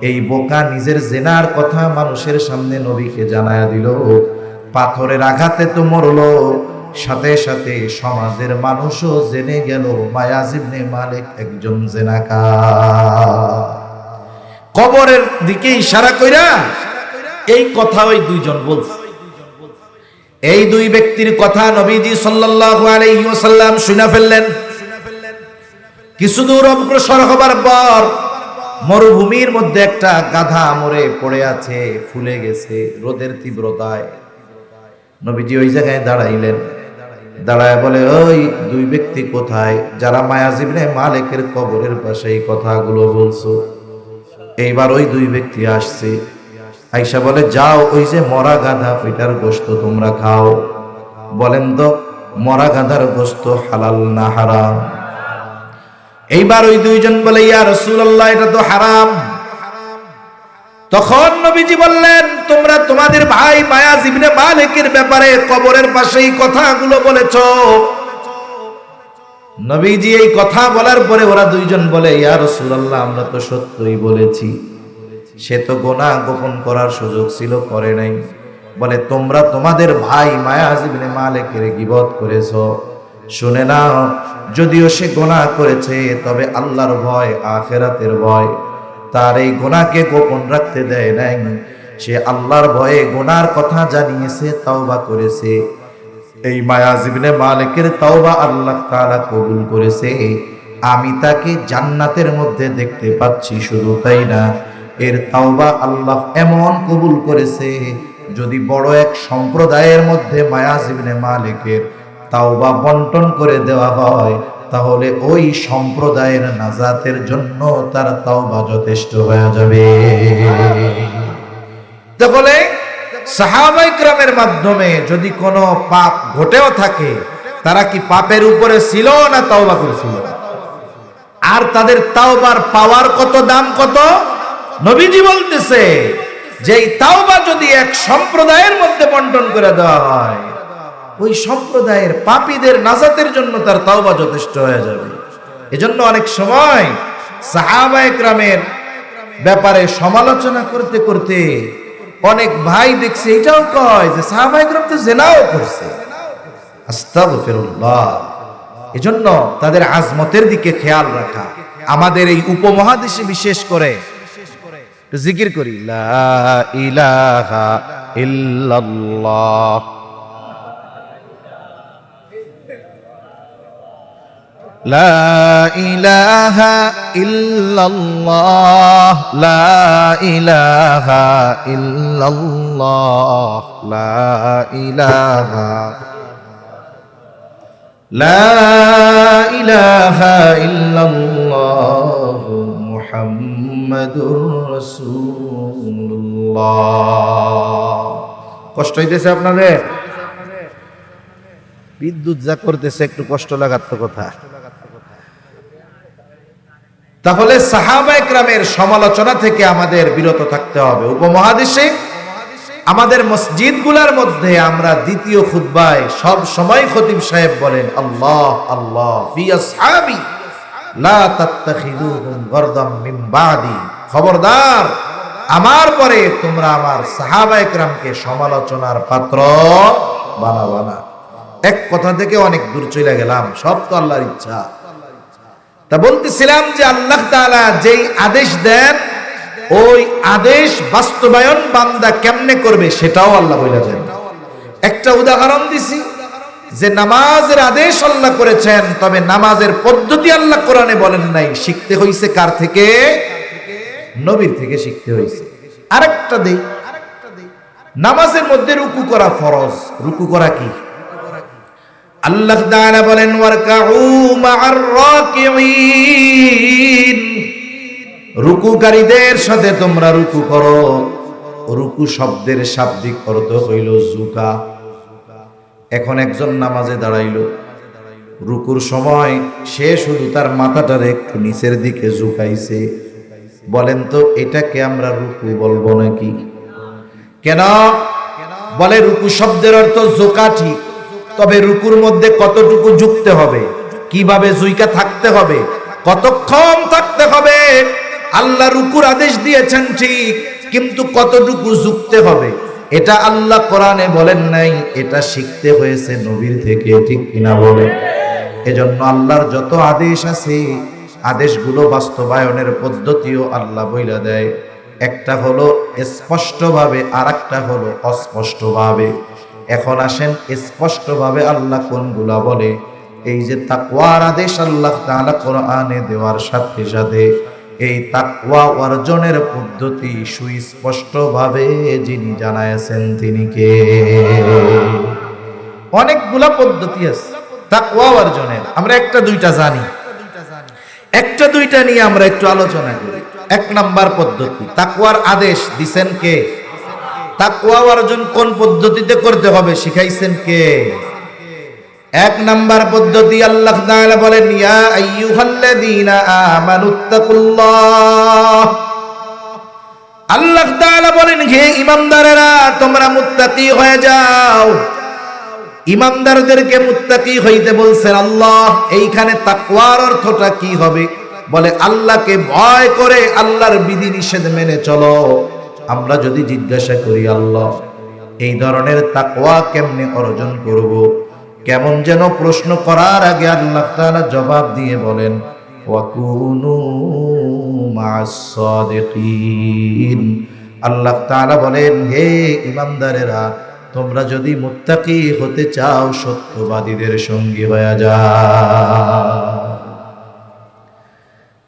এই বোকা নিজের জিনার কথা মানুষের সামনে নবীকে জানায়া দিল, পাথরের আঘাতে তো মরলো, সাথে সাথে সমাজের মানুষও জেনে গেল মায়াজ ইবনে মালিক একজন জিনাকার। কবরের দিকে ইশারা কইরা এই কথা ওই দুইজন বলছে। এই দুই ব্যক্তির কথা নবীজি সাল্লাল্লাহু আলাইহি ওয়াসাল্লাম শুনে ফেললেন। কিছু দূর অগ্রসর হবার পর মরুভূমির মধ্যে একটা গাধা মরে পড়ে আছে, ফুলে গেছে রোদের তীব্রতায়। নবীজি ওই জায়গায় দাঁড়াইলেন, দাঁড়ায় বলে, ওই দুই ব্যক্তি কোথায় যারা মায়াজ ইবনে মালিকের কবরের পাশে এই কথাগুলো বলছো? এইবার ওই দুই ব্যক্তি আসছে, আয়েশা বলে, যাও ওই যে মরা গাধা ওইটার গোশত তোমরা খাও। বলেন তো মরা গাধার গোশত হালাল না হারাম? এইবার ওই দুইজন বলে, ইয়া রাসূলুল্লাহ এটা তো হারাম। তখন নবীজি বললেন, তোমরা তোমাদের ভাই মায়াজ ইবনে মালিকের ব্যাপারে কবরের পাশেই কথাগুলো বলেছো। নবীজি এই কথা বলার পরে ওরা দুইজন বলে, ইয়া রাসূলুল্লাহ আমরা তো সত্যই বলেছি, সে তো গুনাহ গোপন করার সুযোগ ছিল, করে নাই। বলে, তোমরা তোমাদের ভাই মায়াজ ইবনে মালিকের গীবত করেছো। শুনে নাও, যদিও সে গুনাহ করেছে তবে আল্লাহর ভয়, আখিরাতের ভয় তার এই গুনাহকে গোপন রাখতে দেয় নাই। সে আল্লাহর ভয়ে গুনার কথা জানিয়েছে, তওবা করেছে। এই মায়াজ ইবনে মালিকের তওবা আল্লাহ তাআলা কবুল করেছে। আমি তাকে জান্নাতের মধ্যে দেখতে পাচ্ছি। শুধু তাই না, এর তওবা আল্লাহ এমন কবুল করেছে, যদি বড় এক সম্প্রদায়ের মধ্যে মায়াজ ইবনে মালিকের তাওবা বন্টন করে দেওয়া হয়, তাহলে ওই সম্প্রদায়ের নাজাতের জন্য তার তাওবা যথেষ্ট হয়ে যাবে। তাহলে সাহাবায়ে কেরামের মাধ্যমে যদি কোনো পাপ ঘটেও থাকে, তারা কি পাপের উপরে ছিল না তাওবা করেছিল? আর তাদের তাওবার পাওয়ার কত, দাম কত? নবীজি বলতেছে যে এই তাওবা যদি এক সম্প্রদায়ের মধ্যে বন্টন করে দেওয়া হয়, ওই সম্প্রদায়ের পাপীদের নাজাতের জন্য তার তাওবা যথেষ্ট হয়ে যাবে। এজন্য অনেক সময় সাহাবায়ে কেরামের ব্যাপারে সমালোচনা করতে করতে অনেক ভাই দেখছে এটাও কয় যে সাহাবায়ে কেরাম তো জিনাও করছে। আস্তাগফিরুল্লাহ। এজন্য তাদের আজমতের দিকে খেয়াল রাখা। আমাদের এই উপমহাদেশে বিশেষ করে জিকির করি, লা ইলাহা ইল্লাল্লাহ, লা ইলাহা ইল্লাল্লাহ, লা ইলাহা ইল্লাল্লাহ, লা ইলাহা, লা ইলাহা ইল্লাল্লাহ মুহাম্মাদুর রাসূলুল্লাহ। কষ্ট হইতেছে আপনাদের? বিদ্যুৎ যা করতেছে একটু কষ্ট লাগার তো কথা। তাহলে সাহাবায়ে কেরামের সমালোচনা থেকে আমাদের বিরত থাকতে হবে। উপমহাদেশে আমাদের মসজিদগুলোর মধ্যে আমরা দ্বিতীয় খুতবায় সব সময় খতিব সাহেব বলেন, আল্লাহ আল্লাহ ফি আসহাবি লা তাত্তাখিযুহুম গারদাম মিন বাদি। খবরদার, আমার পরে তোমরা আমার সাহাবায়ে কেরামকে সমালোচনার পাত্র বানাবা না। এক কথা থেকে অনেক দূর চলে গেলাম, সব তো আল্লাহর ইচ্ছা। তা বলতেছিলাম যে আল্লাহ তাআলা যেই আদেশ দেন, ওই আদেশ বাস্তবায়ন বান্দা কেমনে করবে সেটাও আল্লাহ বলে দেন। একটা উদাহরণ দিছি যে নামাজের আদেশ আল্লাহ করেছেন, তবে নামাজের পদ্ধতি আল্লাহ কোরআনে বলেন নাই। শিখতে হইছে কার থেকে? নবীর থেকে শিখতে হইছে। আরেকটা দেই, নামাজের মধ্যে রুকু করা ফরজ। রুকু করা কি? আল্লাহ তাআলা বলেন, ওয়ারকাউ মা'আর রাকিঈন, রুকুকারীদের সাথে তোমরা রুকু করো। রুকু শব্দের শাব্দিক অর্থ হইল ঝুঁকা। এখন একজন নামাজে দাঁড়াইলো, রুকুর সময় সে শুধু তার মাথাটারে একটু নিচের দিকে ঝুঁকাইছে। বলেন তো এটাকে আমরা রুকু বলবো নাকি? কেন? বলে রুকু শব্দের অর্থ ঝুঁকা ঠিক, তবে রুকুর মধ্যে কতটুকু ঝুঁকতে হবে, কিভাবে ঝুঁকা থাকতে হবে, কতক্ষণ থাকতে হবে। আল্লাহ রুকুর আদেশ দিয়েছেন ঠিক, কিন্তু কতটুকু ঝুঁকতে হবে এটা আল্লাহ কোরআনে বলেন নাই। এটা শিখতে হয়েছে নবীর থেকে, ঠিক কিনা বলেন? এজন্য আল্লাহর যত আদেশ আছে, আদেশগুলো বাস্তবায়নের পদ্ধতিও আল্লাহ বইলা দেয়। একটা হলো স্পষ্টভাবে, আর একটা হলো অস্পষ্টভাবে। এখন আসেন স্পষ্টভাবে আল্লাহ কোনগুলা বলে। এই যে তাকওয়ার আদেশ আল্লাহ তাআলা কোরআনে দেওয়ার সাথে সাথে এই তাকওয়া অর্জনের পদ্ধতি সুস্পষ্টভাবে যিনি জানাইছেন তিনি কে? অনেকগুলা পদ্ধতি আছে তাকওয়া অর্জনের, আমরা একটা দুইটা জানি, একটা দুইটা নিয়ে আমরা একটু আলোচনা করি। এক নাম্বার পদ্ধতি, তাকওয়ার আদেশ দিবেন কে? তাকওয়া অর্জন কোন পদ্ধতিতে করতে হবে শিখাইছেন কে? এক নাম্বার পদ্ধতি আল্লাহ তাআলা বলেন, ইয়া আইয়ুহাল্লাযীনা আমানুত্তাকুল্লাহ। আল্লাহ তাআলা বলেন, হে ঈমানদারেরা তোমরা মুত্তাকি হয়ে যাও। ঈমানদারদেরকে মুত্তাকি হইতে বলছেন আল্লাহ। এইখানে তাকওয়ার অর্থটা কি হবে? বলে আল্লাহকে ভয় করে আল্লাহর বিধি নিষেধ মেনে চলো। আমরা যদি জিজ্ঞাসা করি আল্লাহ এই ধরনের তাকওয়া কেমনে অর্জন করব, কেমন যেন প্রশ্ন করার আগে আল্লাহ তাআলা জবাব দিয়ে বলেন, ওয়াকুনু মা'আস সাদিকিন। আল্লাহ তাআলা বলেন, হে ঈমানদারেরা তোমরা যদি মুত্তাকি হতে চাও সত্যবাদীদের সঙ্গী হয়ে যাও।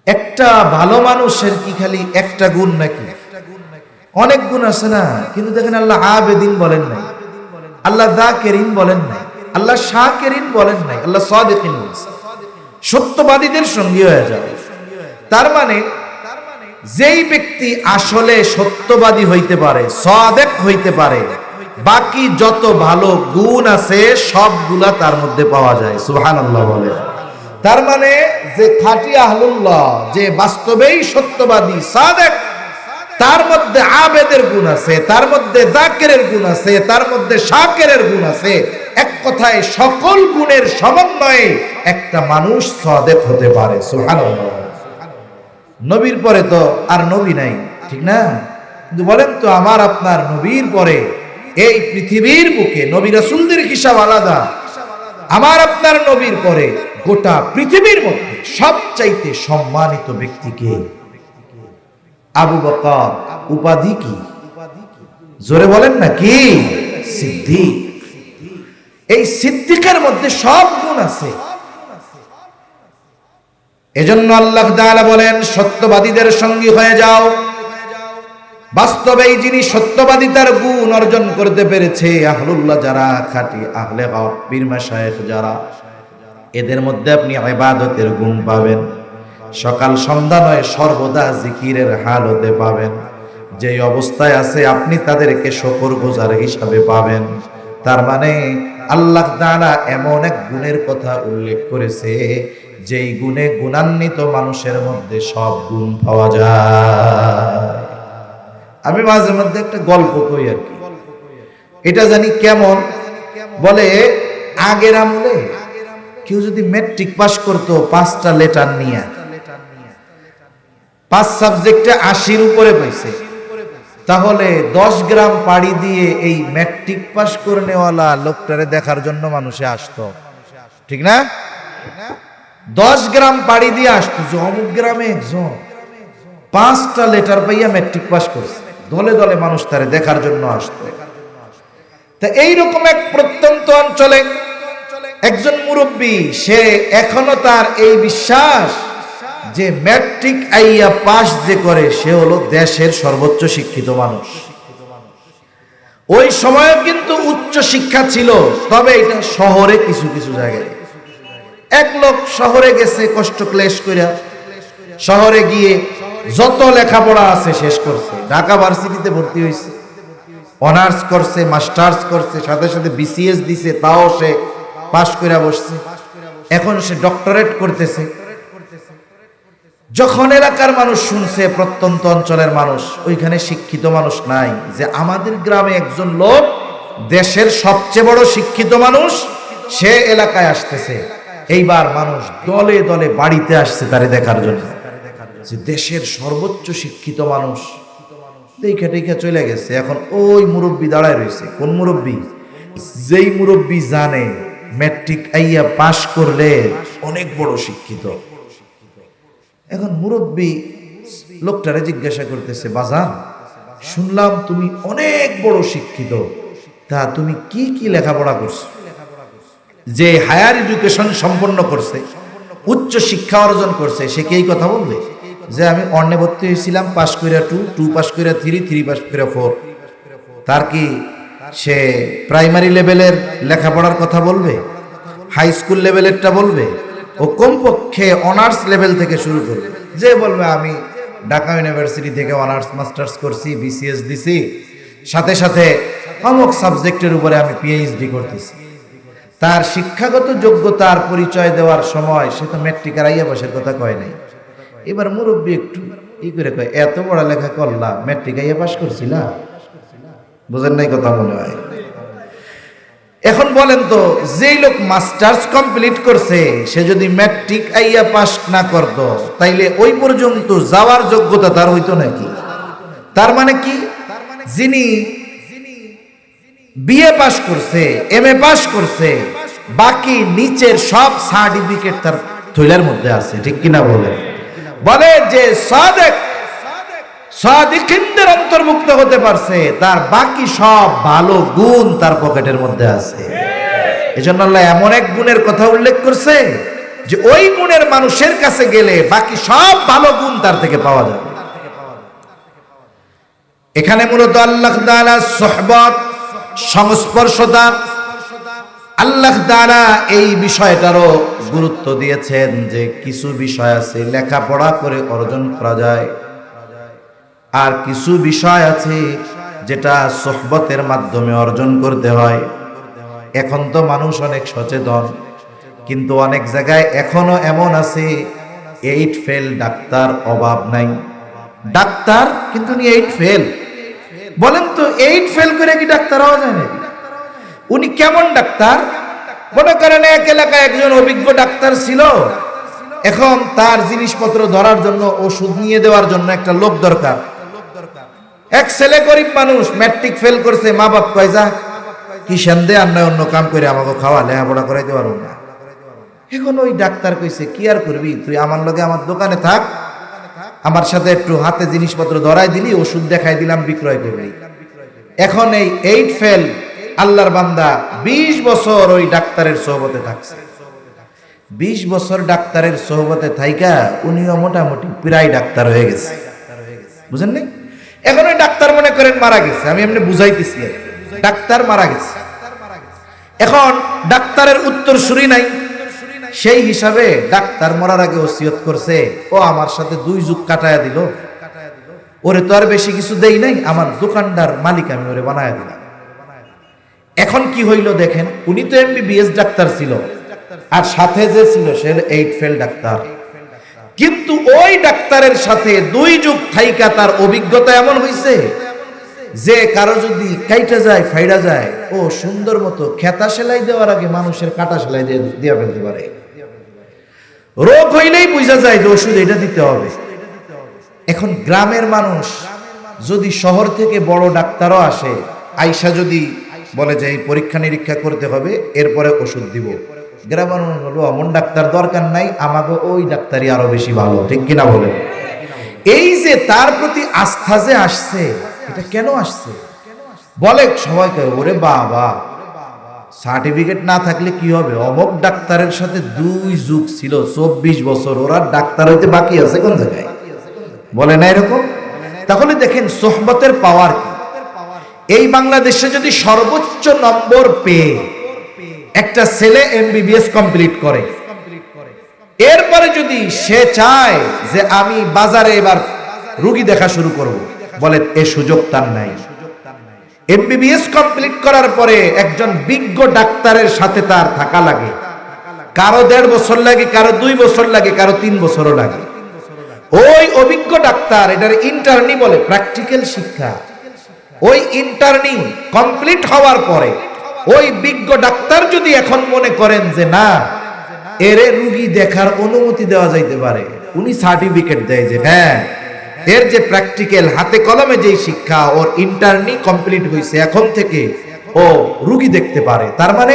একটা ভালো মানুষের কি খালি একটা গুণ নাকি? অনেক গুণ আছে না? কিন্তু দেখেন আল্লাহ আবেদিন বলেন নাই, আল্লাহ যাকিরিন বলেন নাই, আল্লাহ শাকিরিন বলেন নাই, আল্লাহ সাদিকিন বলেন। সত্যবাদীদের সঙ্গী হয়ে যাও। তার মানে যেই ব্যক্তি আসলে সত্যবাদী হইতে পারে, সাদিক হইতে পারে, বাকি যত ভালো গুণ আছে সবগুলা তার মধ্যে পাওয়া যায়। সুবহানাল্লাহ বলে। তার মানে যে খাঁটি আহলুল্লাহ, যে বাস্তবেই সত্যবাদী সাদিক, তার মধ্যে আবেদের গুণ আছে, তার মধ্যে যাকিরের গুণ আছে, তার মধ্যে শাকিরের গুণ আছে। এক কথায় সকল গুণের সমন্বয়ে একটা মানুষ সাদিক হতে পারে। সুবহানাল্লাহ। নবীর পরে তো আর নবী নাই, ঠিক না? কিন্তু বলেন তো আমার আপনার নবীর পরে এই পৃথিবীর বুকে নবী রাসূলদের হিসাব আলাদা। আমার আপনার নবীর পরে গোটা পৃথিবীর মধ্যে সবচাইতে সম্মানিত ব্যক্তিকে? আবু বকর। উপাধি কি? জোরে বলেন না কি? সিদ্দিক। এই সিদ্দিকের মধ্যে সব গুণ আছে। এজন্য আল্লাহ তাআলা বলেন সত্যবাদীদের সঙ্গী হয়ে যাও। বাস্তবে যিনি সত্যবাদিতার গুণ অর্জন করতে পেরেছে, আহলুল্লাহ যারা, খাঁটি আহলে হক, পীর মাশায়েখ যারা, এদের মধ্যে আপনি ইবাদতের গুণ পাবেন। সকাল সন্ধ্যা নয় সর্বদা জিকিরের হালতে পাবেন। যেই অবস্থায় আছে আপনি তাদেরকে শুকরগুজার হিসাবে পাবেন। তার মানে আল্লাহ তাআলা এমন এক গুণের কথা উল্লেখ করেছে যেই গুণে গুণান্বিত মানুষের মধ্যে সব গুণ পাওয়া যায়। আমি মাঝে মধ্যে একটা গল্প কই আর কি, এটা জানি কেমন। বলে আগের আমলে কেউ যদি ম্যাট্রিক পাস করতো 5টা লেটার নিয়ে, 5 সাবজেক্টে 80-র উপরে পাইছে, তাহলে 10 গ্রাম পাড়ি দিয়ে এই ম্যাট্রিক পাস করে নেওয়ালা লোকটারে দেখার জন্য মানুষে আসতো, ঠিক না? 10 গ্রাম পাড়ি দিয়ে আসতো যে অমুক গ্রামে একজন 5টা লেটার পাইয়া ম্যাট্রিক পাস করছে। দলে দলে মানুষ তারে দেখার জন্য আসতো। তা এইরকম এক প্রত্যন্ত অঞ্চলে একজন মুরব্বী, সে এখনো তার এই বিশ্বাস যে ম্যাট্রিক আইয়া পাস যে করে সে হলো দেশের সর্বোচ্চ শিক্ষিত মানুষ। ওই সময় কিন্তু উচ্চ শিক্ষা ছিল, তবে এটা শহরে কিছু কিছু জায়গায়। এক লোক শহরে গেছে কষ্ট ক্লেশ কইরা, শহরে গিয়ে যত লেখাপড়া আছে শেষ করছে। ঢাকা ভার্সিটিতে ভর্তি হয়েছে, অনার্স করছে, মাস্টার্স করছে, সাথে সাথে বিসিএস দিছে, তাও সে পাস করে বসছে। এখন সে ডক্টরেট করতেছে। যখন এলাকার মানুষ শুনছে, প্রত্যন্ত অঞ্চলের মানুষ, ওইখানে শিক্ষিত মানুষ নাই, যে আমাদের গ্রামে একজন লোক দেশের সবচেয়ে বড় শিক্ষিত মানুষ সে এলাকায় আসতেছে, এইবার মানুষ দলে দলে বাড়িতে আসছে তারে দেখার জন্য, যে দেশের সর্বোচ্চ শিক্ষিত মানুষ। দেখে টেখে চলে গেছে। এখন ওই মুরব্বী দাঁড়ায় রয়েছে। কোন মুরব্বী? যেই মুরব্বী জানে ম্যাট্রিক আইয়া পাশ করলে অনেক বড় শিক্ষিত। এখন মুরব্বী লোকটারে জিজ্ঞাসা করতেছে, বাজান শুনলাম তুমি অনেক বড় শিক্ষিত, তা তুমি কি কি লেখাপড়া করছো? যে হায়ার এডুকেশন সম্পন্ন করছে, উচ্চ শিক্ষা অর্জন করছে, সে কি এই কথা বলবে যে আমি অন্যে ভর্তি হয়েছিলাম, পাস কইরা 2 পাস কইরা 3 পাস কইরা 4? তার কি সে প্রাইমারি লেভেলের লেখাপড়ার কথা বলবে? হাই স্কুল লেভেলেরটা বলবে? ও কমপক্ষে অনার্স লেভেল থেকে শুরু করবে। যে বলবে আমি ঢাকা ইউনিভার্সিটি থেকে অনার্স মাস্টার্স করছি, বিসিএস দিছি, সাথে সাথে অমুক সাবজেক্টের উপরে আমি পিএইচডি করতেছি। তার শিক্ষাগত যোগ্যতার পরিচয় দেওয়ার সময় সে তো ম্যাট্রিক আর আইয়া পাশের কথা কয় নাই। এবার মুরব্বী একটু ই করে কয়, এত পড়ালেখা করলাম, ম্যাট্রিক আইয়া পাস করছিলা? বুঝেন নাই কথা মনে হয়। এখন বলেন তো, যেই লোক মাস্টার্স কমপ্লিট করছে সে যদি ম্যাট্রিক আইয়া পাস না করত, তাইলে ওই পর্যন্ত যাওয়ার যোগ্যতা তার হইতো নাকি? তার মানে কি, যিনি বিএ পাস করছে, এমএ পাস করছে, বাকি নিচের সব সার্টিফিকেট তার থৈলার মধ্যে আছে, ঠিক কিনা বলে? বলে যে সাদিকিনদের অন্তর্ভুক্ত হতে পারছে, তার বাকি সব ভালো গুণ তার পকেটের মধ্যে আছে। এজন্য আল্লাহ এমন এক গুণের কথা উল্লেখ করছে যে ওই গুণের মানুষের কাছে গেলে বাকি সব ভালো গুণ তার থেকে পাওয়া যাবে। এখানে মূলত আল্লাহ তাআলা সুহবত, সংস্পর্শতা, আল্লাহ তাআলা এই বিষয়টারও গুরুত্ব দিয়েছেন যে কিছু বিষয় আছে লেখাপড়া করে অর্জন করা যায়, আর কিছু বিষয় আছে যেটা সুহবতের মাধ্যমে অর্জন করতে হয়। এখন তো মানুষ অনেক সচেতন, কিন্তু অনেক জায়গায় এখনো এমন আছে 8 ফেল ডাক্তার অভাব নাই। ডাক্তার কিন্তু 8 ফেল। বলেন তো 8 ফেল করে কি ডাক্তার হওয়া যায় নাকি? উনি কেমন ডাক্তার? মনে করেন এক এলাকায় একজন অভিজ্ঞ ডাক্তার ছিল, এখন তার জিনিসপত্র ধরার জন্য, ওষুধ নিয়ে দেওয়ার জন্য একটা লোক দরকার। এক ছেলে গরিব মানুষ, ম্যাট্রিক ফেল করছে, মা বাপ কয় যা কি সন্দেহ আর নয়, অন্য কাম করে আমাকে খাওয়া লেখাপড়া করাইতে পারবো না। এখন ওই ডাক্তার কইছে কি আর করবি, তুই আমার লগে আমার দোকানে থাক, আমার সাথে একটু হাতে জিনিসপত্র ধরাই দিলি, ওষুধ দেখাই দিলাম, বিক্রয় করলি। এখন এই 8 ফেল আল্লাহর বান্দা 20 বছর ওই ডাক্তারের সোহবতে থাকছে। 20 বছর ডাক্তারের সোহবতে থাইকা উনিও মোটামুটি প্রায় ডাক্তার হয়ে গেছে, বুঝেন নাই? এখন ওই ডাক্তার মনে করেন মারা গেছে, আমি এমনি বুঝাইতেছি, ডাক্তার মারা গেছে। এখন ডাক্তারের উত্তরসূরি নাই, সেই হিসাবে ডাক্তার মরার আগে ওসিয়ত করছে, ও আমার সাথে 2 যুগ কাটায়া দিল, ওরে তো আর বেশি কিছু দেই নাই, আমার দোকানদার মালিক আমি ওরে বানায়া দিলাম। এখন কি হইল দেখেন, উনি তো এমবিবিএস ডাক্তার ছিল, আর সাথে যে ছিল সে 8 ফেল ডাক্তার। কিন্তু ওই ডাক্তারের সাথে 2 যুগ থাইকা তার অভিজ্ঞতা এমন হইছে যে কারো যদি কাইটা যায়, ফাইডা যায়, ও সুন্দর মতো খেতা সেলাই দেওয়ার আগে মানুষের কাটা সেলাই দিয়ে ফেলতে পারে। রোগ হইলেই বুঝা যায় যে ওষুধ এটা দিতে হবে। এখন গ্রামের মানুষ যদি শহর থেকে বড় ডাক্তারও আসে, আইসা যদি বলে যে এই পরীক্ষা নিরীক্ষা করতে হবে, এরপরে ওষুধ দিব, গ্রামের মানুষ বলবো অমন ডাক্তার দরকার নাই, আমাকে ওই ডাক্তারই আরো বেশি ভালো, ঠিক কিনা বলে? এই যে তার প্রতি আস্থা যে আসছে, এটা কেন আসছে? বলে সবাইকে, ওরে বাবা সার্টিফিকেট না থাকলে কি হবে, অমুক ডাক্তারের সাথে 2 যুগ ছিল, 24 বছর, ওরা ডাক্তার হইতে বাকি আছে কোন জায়গায়? বলে না এরকম? তাহলে দেখেন সোহবতের পাওয়ার কি। এই বাংলাদেশে যদি সর্বোচ্চ নম্বর পেয়ে একটা ছেলে এমবিবিএস কমপ্লিট করে, এরপরে যদি সে চায় যে আমি বাজারে এবার রোগী দেখা শুরু করব, বলে এ সুযোগ তার নাই। এমবিবিএস কমপ্লিট করার পরে একজন বিজ্ঞ ডাক্তারের সাথে তার থাকা লাগে, কারো 1.5 বছর লাগে, কারো 2 বছর লাগে, কারো 3 বছরও লাগে। ওই অভিজ্ঞ ডাক্তার, এটার ইন্টার্নি বলে, প্র্যাকটিক্যাল শিক্ষা। ওই ইন্টার্নি কমপ্লিট হওয়ার পরে ওই বিজ্ঞ ডাক্তার যদি এখন মনে করেন যে না, এরে রোগী দেখার অনুমতি দেওয়া যাইতে পারে, উনি সার্টিফিকেট দেয় যে হ্যাঁ এর যে প্র্যাকটিক্যাল হাতে কলমে যে শিক্ষা, ওর ইন্টার্নি কমপ্লিট হয়েছে, এখন থেকে ও রোগী দেখতে পারে, তার মানে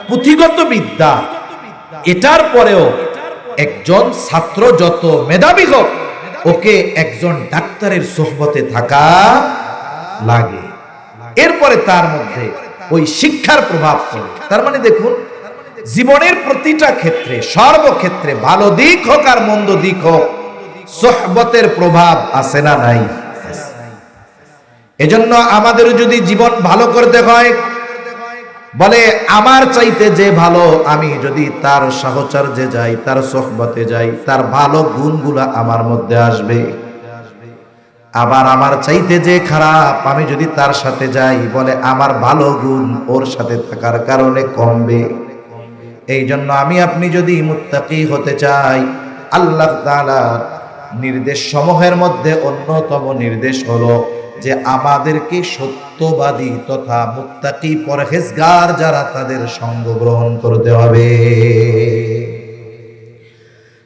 পুঁথিগত বিদ্যা। এটার পরেও একজন ছাত্র যত মেধাবী হোক, ওকে একজন ডাক্তারের সোহবতে থাকা লাগে। এরপরে তার মধ্যে ওই শিক্ষার প্রভাব পড়ে। তার মানে দেখুন, জীবনের প্রতিটা ক্ষেত্রে, সর্বক্ষেত্রে, ভালো দিক হোক আর মন্দ দিক হোক, সোহবতের প্রভাব আছে না নাই? এজন্য আমাদের যদি জীবন ভালো করতে হয়, বলে আমার চাইতে যে ভালো, আমি যদি তার সাহচর্যে যাই, তার সোহবতে যাই, তার ভালো গুণগুলা আমার মধ্যে আসবে। আবার আমার চাইতে যে খারাপ, আমি যদি তার সাথে যাই, বলে আমার ভালো গুণ ওর সাথে থাকার কারণে কমবে। এই জন্য আমি আপনি যদি মুত্তাকি হতে চাই, আল্লাহ তাআলার নির্দেশ সমূহের মধ্যে অন্যতম নির্দেশ হলো যে আমাদেরকে সত্যবাদী তথা মুত্তাকি পরহেজগার যারা, তাদের সঙ্গ গ্রহণ করতে হবে।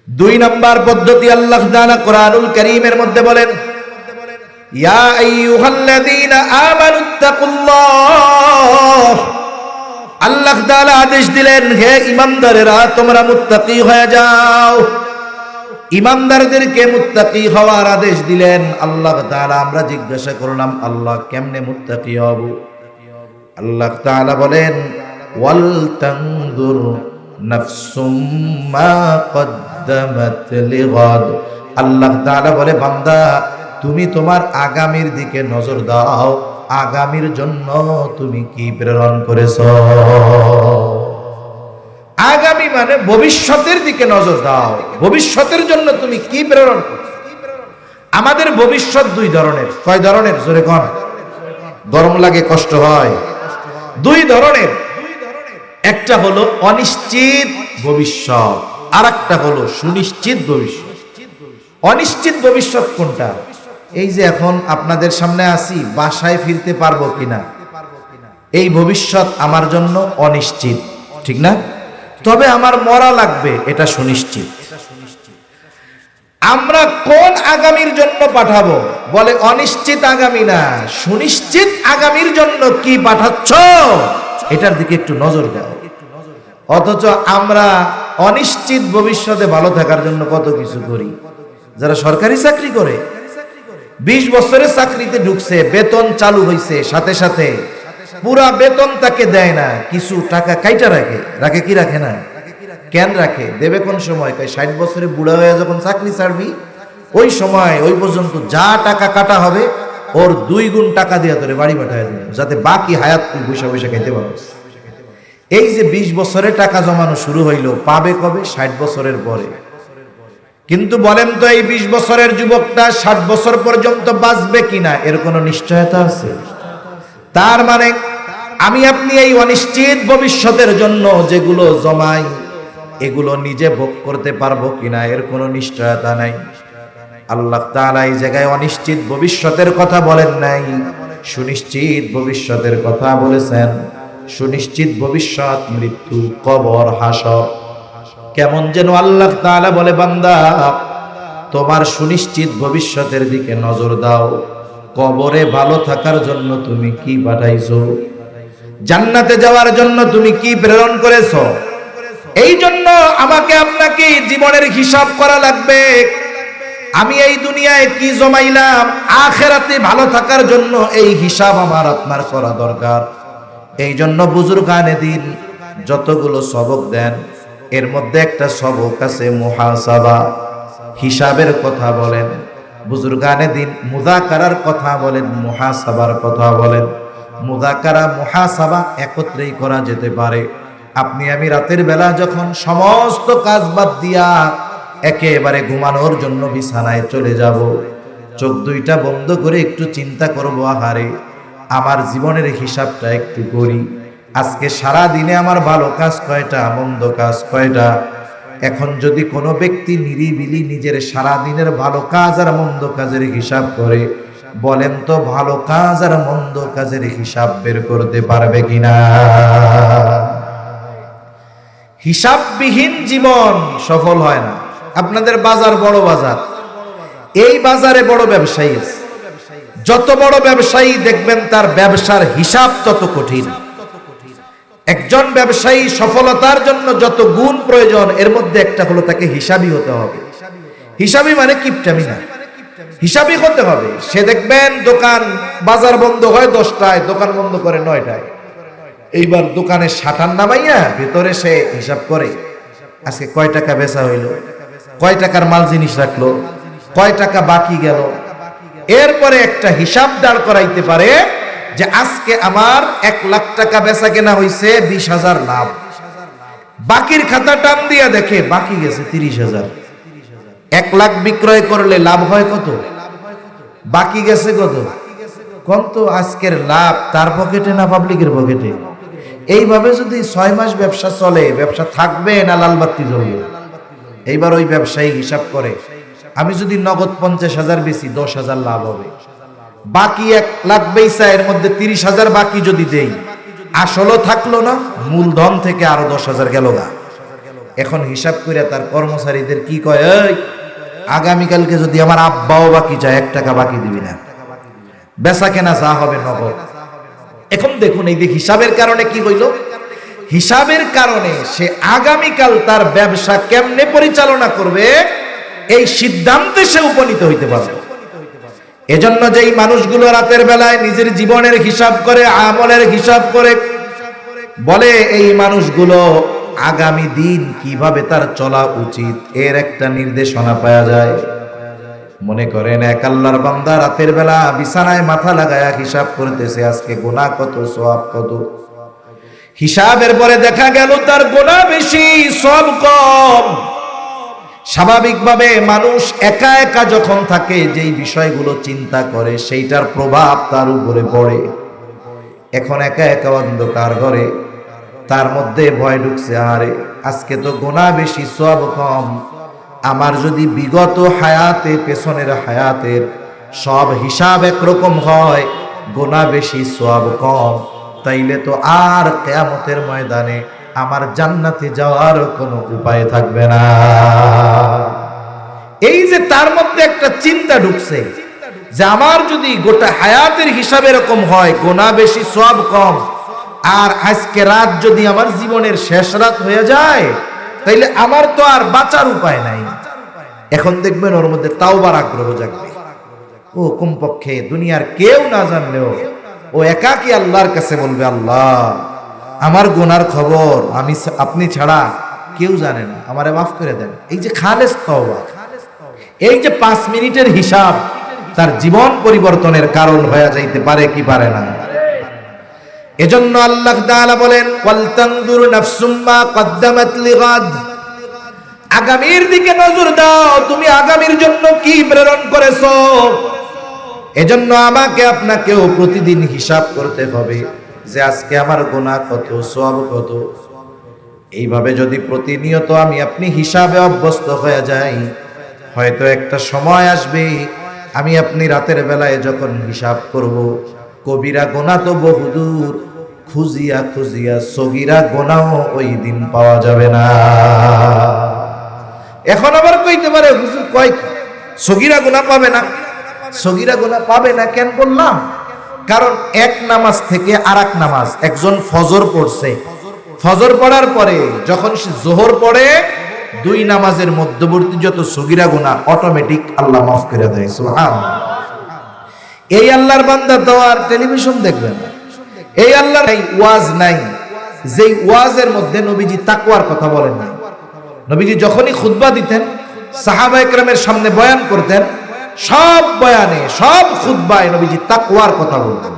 2 নম্বর পদ্ধতি আল্লাহ তাআলা কোরআনুল কারীমের মধ্যে বলেন, ইয়া আইয়ুহাল্লাযীনা আমানুত্তাকুল্লাহ। আল্লাহ তাআলা আদেশ দিলেন, হে ঈমানদারেরা, তোমরা মুত্তাকি হয়ে যাও। ঈমানদারদেরকে মুত্তাকি হওয়ার আদেশ দিলেন আল্লাহ তাআলা। আমরা জিজ্ঞাসা করলাম, আল্লাহ কেমনে মুত্তাকি হব? আল্লাহ তাআলা বলেন, ওয়াল তানজুর নাফসুম মা কদ্দামাত লিগাদ। আল্লাহ তাআলা বলে, বান্দা তুমি তোমার আগামীর দিকে নজর দাও, আগামীর জন্য তুমি কি প্রেরণ করেছো। আগামী মানে ভবিষ্যতের দিকে নজর দাও, ভবিষ্যতের জন্য তুমি কি প্রেরণ করছো। আমাদের ভবিষ্যৎ 2 ধরনের। কয় ধরনের? জোরে কোন। গরম লাগে, কষ্ট হয়। 2 ধরনের। একটা হলো অনিশ্চিত ভবিষ্যৎ, আর একটা হলো সুনিশ্চিত ভবিষ্যৎ। অনিশ্চিত ভবিষ্যৎ কোনটা? এই যে এখন আপনাদের সামনে আসি, বাসায় ফিরতে পারবো কিনা, এই ভবিষ্যৎ আমার জন্য অনিশ্চিত, ঠিক না? তবে আমার মরা লাগবে, এটা সুনিশ্চিত। আমরা কোন আগামীর জন্য পাঠাবো? বলে অনিশ্চিত আগামী না, সুনিশ্চিত আগামীর জন্য কি পাঠাচ্ছ, এটার দিকে একটু নজর দাও। অথচ আমরা অনিশ্চিত ভবিষ্যতে ভালো থাকার জন্য কত কিছু করি। যারা সরকারি চাকরি করে, 20 বছরের চাকরিতে ঢুকছে, বেতন চালু হয়েছে, সাথে সাথে পুরা বেতন তাকে দেয় না, কিছু টাকা কাইটা রাখে। রাখে কি রাখে না? কেন রাখে? দেবে কোন সময়? 60 বছরে বুড়া হয়ে যখন চাকরি ছাড়বি, ওই সময় ওই পর্যন্ত যা টাকা কাটা হবে ওর 2 গুণ টাকা দিয়ে তোরে বাড়ি পাঠায় দেবে, যাতে বাকি হায়াত তুই বসে বসে খাইতে পারস। এই যে 20 বছরে টাকা জমানো শুরু হইলো, পাবে কবে? 60 বছরের পরে। কিন্তু বলেন তো, এই 20 বছরের যুবকটা 60 বছর পর্যন্ত বাঁচবে কিনা, এর কোনো নিশ্চয়তা আছে? তার মানে আমি আপনি এই অনিশ্চিত ভবিষ্যতের জন্য যেগুলো জমাই, এগুলো নিজে ভোগ করতে পারবো কিনা, এর কোনো নিশ্চয়তা নাই। আল্লাহ তাআলা এই জায়গায় অনিশ্চিত ভবিষ্যতের কথা বলেন নাই, সুনিশ্চিত ভবিষ্যতের কথা বলেছেন। সুনিশ্চিত ভবিষ্যৎ মৃত্যু, কবর, হাসর। কেমন যেন আল্লাহ তাআলা বলে, বান্দা তোমার সুনিশ্চিত ভবিষ্যতের দিকে নজর দাও। কবরে ভালো থাকার জন্য তুমি কি পাঠাইছো? জান্নাতে যাওয়ার জন্য তুমি কি প্রেরণ করেছো? এই জন্য আমাকে আপনাকে জীবনের হিসাব করা লাগবে। আমি এই দুনিয়ায় কি জমাইলাম, আখিরাতে ভালো থাকার জন্য এই হিসাব আমার আপনার করা দরকার। এই জন্য বুজুর্গানে দিন যতগুলো সবক দেন, এর মধ্যে একটা সবক আছে মুহাসাবা, হিসাবের কথা বলেন। বুজুর্গানে দিন মুযাকারার কথা বলেন, মুহাসাবার কথা বলেন। মুযাকারা, মুহাসাবা একত্রেই করা যেতে পারে। আপনি আমি রাতের বেলা যখন সমস্ত কাজ বাদ দিয়া একেবারে ঘুমানোর জন্য বিছানায় চলে যাব, চোখ 2টা বন্ধ করে একটু চিন্তা করবো, আহারে আমার জীবনের হিসাবটা একটু করি। আজকে সারা দিনে আমার ভালো কাজ কয়টা, মন্দ কাজ কয়টা। এখন যদি কোনো ব্যক্তি নিরিবিলি নিজের সারা দিনের ভালো কাজ আর মন্দ কাজের হিসাব করে, বলেন তো ভালো কাজ আর মন্দ কাজের হিসাব বের করতে পারবে কিনা? হিসাববিহীন জীবন সফল হয় না। আপনাদের বাজার বড় বাজার, এই বাজারে বড় ব্যবসায়ী আছে। যত বড় ব্যবসায়ী দেখবেন তার ব্যবসার হিসাব তত কঠিন। একজন ব্যবসায়ী সফলতার জন্য যত গুণ প্রয়োজন, এর মধ্যে একটা হলো তাকে হিসাবী হতে হবে। হিসাবী মানে কিপটামি না, হিসাবী হতে হবে। সে দেখবেন দোকান বাজার বন্ধ হয় 10টায়, দোকান বন্ধ করে 9টায়। এইবার দোকানে শাটার নামাইয়া ভেতরে সে হিসাব করে আজকে কয় টাকা বেচা হইল, কয় টাকার মাল জিনিস রাখলো, কয় টাকা বাকি গেল। এরপরে একটা হিসাব দাঁড় করাইতে পারে যে আজকে আমার 1 লাখ টাকা বেচা কেনা হইছে, 20,000 লাভ। বাকির খাতা টান দিয়া দেখে বাকি গেছে 30,000। 1 লাখ বিক্রয় করলে লাভ হয় কত, বাকি গেছে কত, কত? আজকের লাভ তার পকেটে না পাবলিকের পকেটে? এইভাবে যদি 6 মাস ব্যবসা চলে, ব্যবসা থাকবে না লালবাতি জ্বলবে? এইবার ওই ব্যবসায়ী হিসাব করে আমি যদি নগদ 50,000 বেশি 10,000 লাভ হবে, বাকি 1 লাখ বেচা এর মধ্যে 30,000 বাকি যদি দেই, আসলও থাকলো না, মূলধন থেকে আরো 10,000 গেল গা। এখন হিসাব করে তার কর্মচারীদের কি কয়, এই আগামীকালকে যদি আমার আব্বাও বাকি চায় 1 টাকা বাকি দিবি না, বেচা কেনা যা হবে নগদ। এখন দেখুন এই যে হিসাবের কারণে কি হইল, হিসাবের কারণে সে আগামীকাল তার ব্যবসা কেমনে পরিচালনা করবে এই সিদ্ধান্তে সে উপনীত হইতে পারবে। এজন্য যেই মানুষগুলো রাতের বেলায় নিজের জীবনের হিসাব করে, আমলের হিসাব করে, বলে এই মানুষগুলো আগামী দিন কিভাবে তার চলা উচিত এর একটা নির্দেশনা পাওয়া যায়। মনে করেন এক আল্লাহর বান্দা রাতের বেলা বিছানায় মাথা লাগায়া হিসাব করতেছে আজকে গুনাহ কত, সওয়াব কত। হিসাবের পরে দেখা গেল তার গুনাহ বেশি, সওয়াব কম। স্বাভাবিকভাবে মানুষ একা একা যখন থাকে যেই বিষয়গুলো চিন্তা করে সেইটার প্রভাব তার উপরে পড়ে। এখন একা একা অন্ধকার ঘরে তার মধ্যে ভয় ঢুকছে, আরে আজকে তো গুনাহ বেশি, সওয়াব কম। আমার যদি বিগত হায়াতে, পেছনের হায়াতের সব হিসাব একরকম হয়, গুনাহ বেশি সওয়াব কম, তাইলে তো আর কিয়ামতের ময়দানে আমার জান্নাতে যাওয়ার কোনো উপায় থাকবে না। এই যে তার মধ্যে একটা চিন্তা ঢুকছে যে আমার যদি গোটা হায়াতের হিসাব এরকম হয়, গুনাহ বেশি সওয়াব কম, আর আজকে রাত যদি আমার জীবনের শেষ রাত হয়ে যায়, তাইলে আমার তো আর বাঁচার উপায় নাই। এখন দেখবেন ওর মধ্যে তাওবার আগ্রহ জাগবে। ও কমপক্ষে দুনিয়ার কেউ না জানলেও ও একাকী আল্লাহর কাছে বলবে, আল্লাহ আমার গুনার খবর আমি আপনি ছাড়া কেউ জানে না, আমারে মাফ করে দেন। এই যে খালেস তওবা, এই যে 5 মিনিটের হিসাব তার জীবন পরিবর্তনের কারণ হয়ে যাইতে পারে কি পারে না? এজন্য আল্লাহ তাআলা বলেন, ওয়াল তানজুর নাফসুম মা কদ্দামাত লিগাদ। আগামীর দিকে নজর দাও, তুমি আগামীর জন্য কি প্রেরণ করেছো। এজন্য আমাকে আপনাকেও প্রতিদিন হিসাব করতে হবে যে আজকে আমার গুনাহ কত, সওয়াব কত। এইভাবে যদি প্রতিনিয়ত আমি আপনি হিসাবে অভ্যস্ত হয়ে যাই, হয়তো একটা সময় আসবে আমি আপনি রাতের বেলায় যখন হিসাব করব, কবিরা গুনাহ তো বহুদূর, খুঁজিয়া খুঁজিয়া সগীরা গুনাহ ওই দিন পাওয়া যাবে না। এখন আবার কইতে পারে হুজুর কয় সগীরা গুনাহ পাবে না, সগীরা গুনাহ পাবে না কেন বললাম? কারণ এক নামাজ থেকে আরেক নামাজ, একজন ফজর পড়ছে, ফজর পড়ার পরে যখন সে জোহর পড়ে, 2 নামাজের মধ্যবর্তী যত সগীরা গুনাহ অটোমেটিক আল্লাহ মাফ করে দেয়। সুবহানাল্লাহ। এই আল্লাহর বান্দা তো আর টেলিভিশন দেখবে না, এই আল্লাহর ওয়াজ নাই যেই ওয়াজের মধ্যে নবীজি তাকওয়ার কথা বলেন না। নবীজি যখনই খুতবা দিতেন, সাহাবা একরামের সামনে বয়ান করতেন, সব বয়ানে, সব খুতবায় নবীজি তাকওয়ার কথা বলতেন।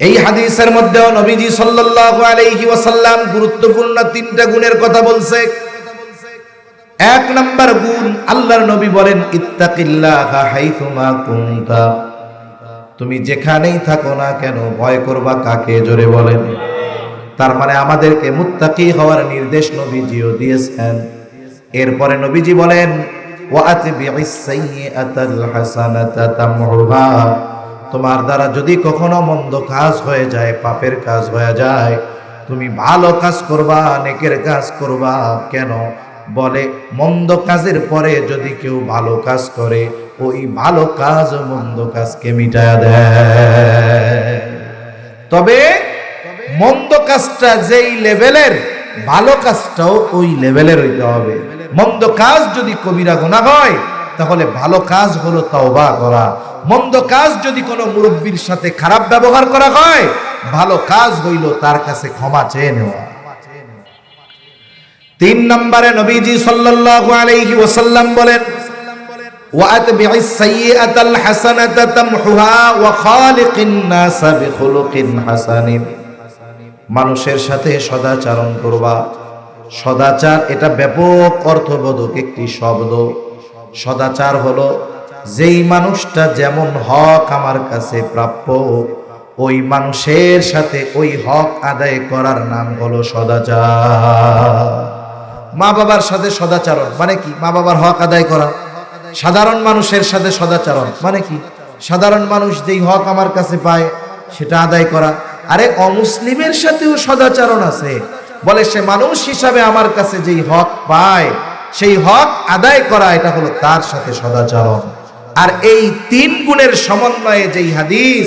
এই হাদিসের মধ্যেও নবীজি সাল্লাল্লাহু আলাইহি ওয়াসাল্লাম গুরুত্বপূর্ণ 3টা গুণের কথা বলছে। 1 নাম্বার গুণ, আল্লাহর নবী বলেন, ইত্তাকিল্লাহা হাইথুমা কুনতা। তুমি যেখানেই থাকো না কেন ভয় করবা কাকে? জোরে বলেন। তার মানে আমাদেরকে মুত্তাকি হওয়ার নির্দেশ নবীজিও দিয়েছেন। এরপরে নবীজি বলেন, ওয়াতবি'is সাইয়্যাতাল হাসানাতা তামহুহা। তোমার দ্বারা যদি কখনো মন্দ কাজ হয়ে যায়, পাপের কাজ হয়ে যায়, তুমি ভালো কাজ করবা, নেকের কাজ করবা। কেন? বলে মন্দ কাজের পরে যদি কেউ ভালো কাজ করে, ওই ভালো কাজ মন্দ কাজকে মিটায়া দেয়। তবে মন্দ কাজটা যেই লেভেলের, ভালো কাজটাও ওই লেভেলের হইতে হবে। মন্দ কাজ যদি কবিরা গুনাহ হয়, তাহলে ভালো কাজ হলো তওবা করা। মন্দ কাজ যদি কোনো মুরব্বির সাথে খারাপ ব্যবহার করা হয়, ভালো কাজ হইল তার কাছে ক্ষমা চেয়ে নেওয়া। 3 নম্বরে নবীজি সাল্লাল্লাহু আলাইহি ওয়াসাল্লাম বলেন, ওয়াতবি'is সাইয়্যাতাল হাসানাতা তামহুহা ওয়া খালিকিন নাসা বিখুলুকিন হাসানিন। মানুষের সাথে সদাচরণ করবা। সদাচার এটা ব্যাপক অর্থবোধক একটি শব্দ। সদাচার হলো যেই মানুষটা যেমন হক আমার কাছে প্রাপ্য ওই মানুষের সাথে ওই হক আদায় করার নাম হলো সদাচার। মা বাবার সাথে সদাচরণ মানে কি? মা বাবার হক আদায় করা। সাধারণ মানুষের সাথে সদাচরণ মানে কি? সাধারণ মানুষ যেই হক আমার কাছে পায় সেটা আদায় করা। আরে অমুসলিমের সাথেও সদাচরণ আছে, বলে সে মানুষ হিসাবে আমার কাছে যেই হক পায় সেই হক আদায় করা, এটা হলো তার সাথে সদাচরণ। আর এই 3 গুণের সমন্বয়ে যেই হাদিস,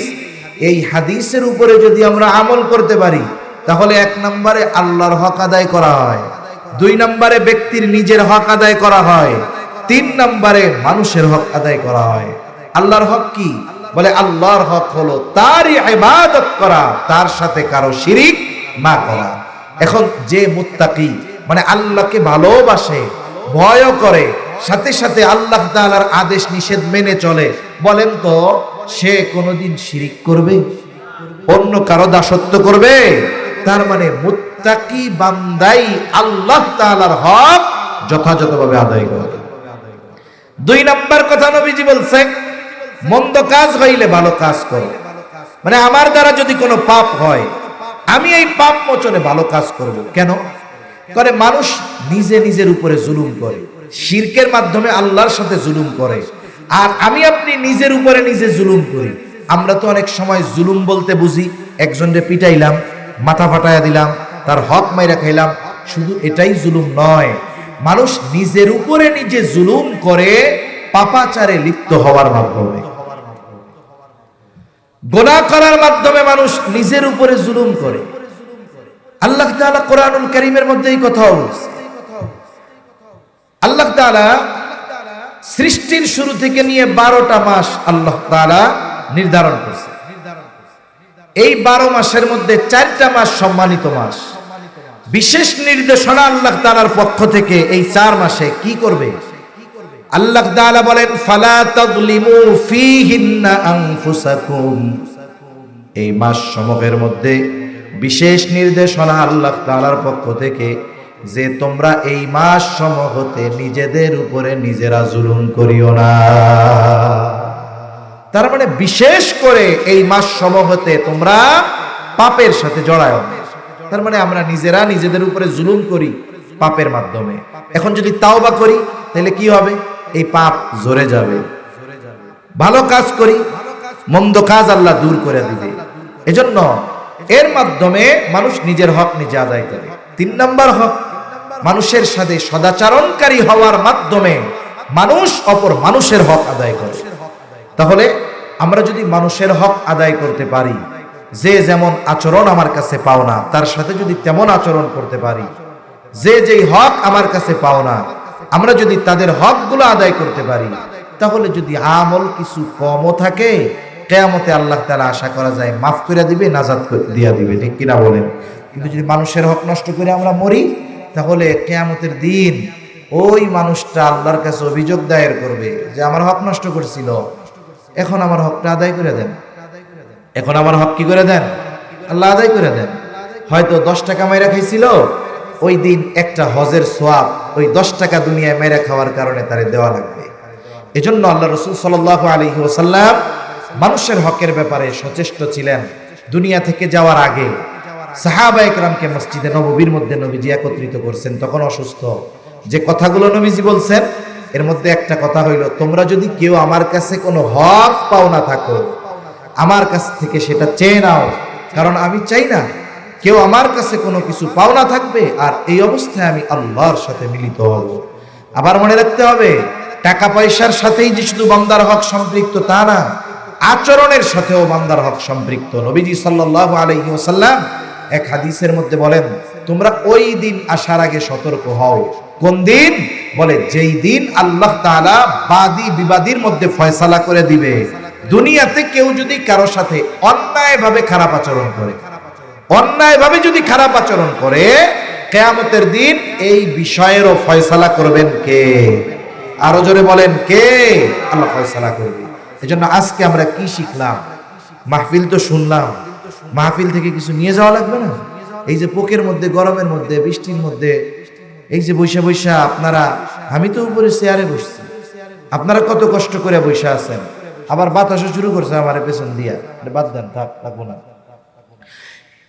এই হাদিসের উপরে যদি আমরা আমল করতে পারি তাহলে 1 নম্বরে আল্লাহর হক আদায় করা হয়, 2 নম্বরে ব্যক্তির নিজের হক আদায় করা হয়, 3 নম্বরে মানুষের হক আদায় করা হয়। আল্লাহর হক কি? বলে আল্লাহর হক হলো তারই ইবাদত করা, তার সাথে কারো শিরিক না করা। এখন যে মুত্তাকি মানে আল্লাহকে ভালোবাসে, ভয় করে, সাথে সাথে আল্লাহ তাআলার আদেশ নিষেধ মেনে চলে, বলেন তো সে কোনোদিন শিরিক করবে? অন্য কারো দাসত্ব করবে? তার মানে মুত্তাকি বান্দাই আল্লাহ তাআলার হক যথাযথভাবে আদায় করে। 2 নম্বর কথা নবীজি বলছেন, মন্দ কাজ হইলে ভালো কাজ করো। মানে আমার দ্বারা যদি কোনো পাপ হয় আমি এই পাপ মোচনে ভালো কাজ করব। কেন করে? মানুষ নিজে নিজের উপরে জুলুম করে, শিরকের মাধ্যমে আল্লাহর সাথে জুলুম করে, আর আমি আপনি নিজের উপরে নিজে জুলুম করি। আমরা তো অনেক সময় জুলুম বলতে বুঝি একজনকে পিটাইলাম, মাথা ফাটাইয়া দিলাম, তার হক মাইরা খাইলাম। শুধু এটাই জুলুম নয়, মানুষ নিজের উপরে নিজে জুলুম করে পাপাচারে লিপ্ত হওয়ার মাধ্যমে, গুনাহ করার মাধ্যমে মানুষ নিজের উপরে জুলুম করে। আল্লাহ তাআলা কোরআনুল কারীমের মধ্যে এই কথা বলছে। আল্লাহ তাআলা সৃষ্টির শুরু থেকে নিয়ে 12টা মাস আল্লাহ তাআলা নির্ধারণ করেছে। এই 12 মাসের মধ্যে 4টা মাস সম্মানিত মাস। বিশেষ নির্দেশনা আল্লাহ তাআলার পক্ষ থেকে এই 4 মাসে কি করবে? আল্লাহ তাআলা বলেন, ফালা তাযলিমু ফীহিন্না আনফুসাকুম। এই মাস সমূহের মধ্যে বিশেষ নির্দেশনা আল্লাহ তাআলার পক্ষ থেকে যে তোমরা এই মাস সমূহতে নিজেদের উপরে নিজেরা জুলুম করিও না। তার মানে বিশেষ করে এই মাস সমূহতে তোমরা পাপের সাথে জড়ায় না। তার মানে আমরা নিজেরা নিজেদের উপরে জুলুম করি পাপের মাধ্যমে। এখন যদি তাওবা করি তাহলে কি হবে? এই পাপ ঝরে যাবে। ভালো কাজ করি, মন্দ কাজ আল্লাহ দূর করে দিবে। এজন্য এর মাধ্যমে মানুষ নিজের হক নিজে আদায় করে। 3 নম্বর হক, মানুষের সাথে সদাচরণকারী হওয়ার মাধ্যমে মানুষ অপর মানুষের হক আদায় করে। তাহলে আমরা যদি মানুষের হক আদায় করতে পারি, যে যেমন আচরণ আমার কাছে পাও না তার সাথে যদি তেমন আচরণ করতে পারি, যে যেই হক আমার কাছে পাও না আমরা যদি তাদের হকগুলো আদায় করতে পারি, তাহলে যদি আমল কিছু কমও থাকে কিয়ামতে আল্লাহ তাআলা আশা করা যায় মাফ করে দিবে, নাজাত দিয়া দিবে। ঠিক কিনা বলেন? কিন্তু যদি মানুষের হক নষ্ট করে আমরা মরি তাহলে কিয়ামতের দিন ওই মানুষটা আল্লাহর কাছে অভিযোগ দায়ের করবে যে আমার হক নষ্ট করছিল, এখন আমার হকটা আদায় করে দেন, এখন আমার হক কি করে দেন? আল্লাহ আদায় করে দেন। হয়তো 10 টাকা মাইরা খাইছিল, ওই দিন একটা হজের সওয়াব ওই 10 টাকা দুনিয়ায় মাইরা খাওয়ার কারণে তারে দেওয়া লাগবে। এজন্য আল্লাহ রাসূল সাল্লাল্লাহু আলাইহি ওয়াসাল্লাম মানুষের হকের ব্যাপারে সচেষ্ট ছিলেন। দুনিয়া থেকে যাওয়ার আগে সাহাবায়ে কেরামকে মসজিদে নববীর মধ্যে নবীজি একত্রিত করছেন, তখন অসুস্থ। যে কথাগুলো নবীজি বলছেন এর মধ্যে একটা কথা হইল, তোমরা যদি কেউ আমার কাছে কোনো হক পাও না থাকো আমার কাছ থেকে সেটা চেয়ে নাও, কারণ আমি চাই না কেউ আমার কাছে কোনো কিছু পাওনা থাকবে আর এই অবস্থায় আমি আল্লাহর সাথে মিলিত হব। আবার মনে রাখতে হবে, টাকা পয়সার সাথেই যে শুধু বান্দার হক সম্পৃক্ত তা না, আচরণের সাথেও বান্দার হক সম্পৃক্ত। নবীজি সাল্লাল্লাহু আলাইহি ওয়াসাল্লাম এক হাদিসের মধ্যে বলেন, তোমরা ওই দিন আসার আগে সতর্ক হও। কোন দিন? বলে যেই দিন আল্লাহ তাআলা বাদী বিবাদীর মধ্যে ফয়সালা করে দিবে, দুনিয়াতে কেউ যদি কারো সাথে অন্যায়ভাবে খারাপ আচরণ করে, অন্যায়ভাবে যদি খারাপ আচরণ করে, কিয়ামতের দিন এই বিষয়েরও ফয়সালা করবেন কে? আরো জোরে বলেন কে? আল্লাহ ফয়সালা করবে। এজন্য আজকে আমরা কি শিখলাম? মাহফিল তো শুনলাম, মাহফিল থেকে কিছু নিয়ে যাওয়া লাগবে না? এই যে পোকের মধ্যে, গরমের মধ্যে, বৃষ্টির মধ্যে, এই যে বৈশা বৈশা আপনারা, আমি তো উপরে চেয়ারে বসছি, আপনারা কত কষ্ট করে বৈশা আছেন, আবার বাতাসও শুরু করছে আমার পেছন দিয়া, বাদ দেন, থাক, থাকবো না।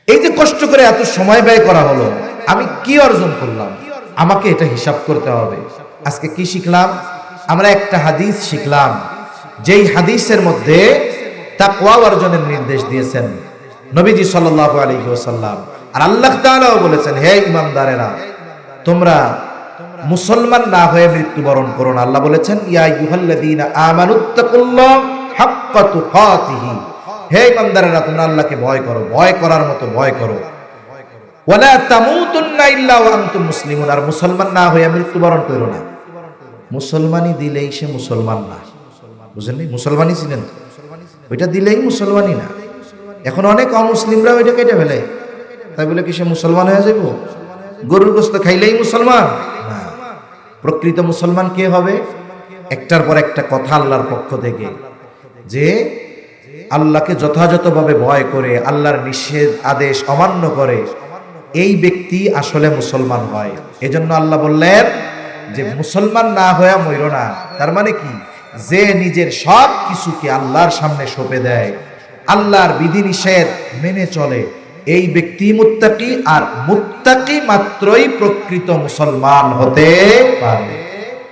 এই যে কষ্ট করে এত সময় ব্যয় করা হলো, আমি কি অর্জন করলাম? আমাকে এটা হিসাব করতে হবে। আজকে কি শিখলাম? আমরা একটা হাদিস শিখলাম, যেই হাদিসের মধ্যে তাকওয়া অর্জনের নির্দেশ দিয়েছেন নবীজি সাল্লাল্লাহু আলাইহি ওয়াসাল্লাম। আর আল্লাহ তাআলাও বলেছেন, হে ঈমানদারেরা, তোমরা মুসলমান না হয়ে মৃত্যুবরণ করো না। আল্লাহ বলেছেন, ইয়া আইয়ুহাল্লাযীনা আমানুত্তাকুল্লাহ হাক্কা তুকাতিহি, হে ঈমানদারেরা, তোমরা আল্লাহকে ভয় করো, ভয় করার মতো ভয় করো। ওয়ালা তামুতুন্না ইল্লা ওয়া আনতুম মুসলিমুন, আর মুসলমান না হয়ে মৃত্যুবরণ করো না। মুসলমানই দিলেই সে মুসলমান না, বুঝলেন? মুসলমানই ছিলেন, ওইটা দিলেই মুসলমানই না। এখন অনেক অমুসলিমরা ওইটা কেটে ফেলে, তাই বলে কি সে মুসলমান হয়ে যাবো? গরুর গোশত খাইলেই মুসলমান না। প্রকৃত মুসলমান কে হবে? একটার পর একটা কথা আল্লাহর পক্ষ থেকে, যে আল্লাহকে যথাযথভাবে ভয় করে, আল্লাহর নিষেধ আদেশ অমান্য করে, এই ব্যক্তি আসলে মুসলমান হয়। এজন্য আল্লাহ বললেন যে মুসলমান না হয়ে মইরো না। তার মানে কি? যে নিজের সব কিছুকে আল্লাহর সামনে সঁপে দেয়, আল্লাহর বিধিনিষেধ মেনে চলে, এই ব্যক্তি মুত্তাকি। আর মুত্তাকি মাত্রই প্রকৃত মুসলমান হতে পারে।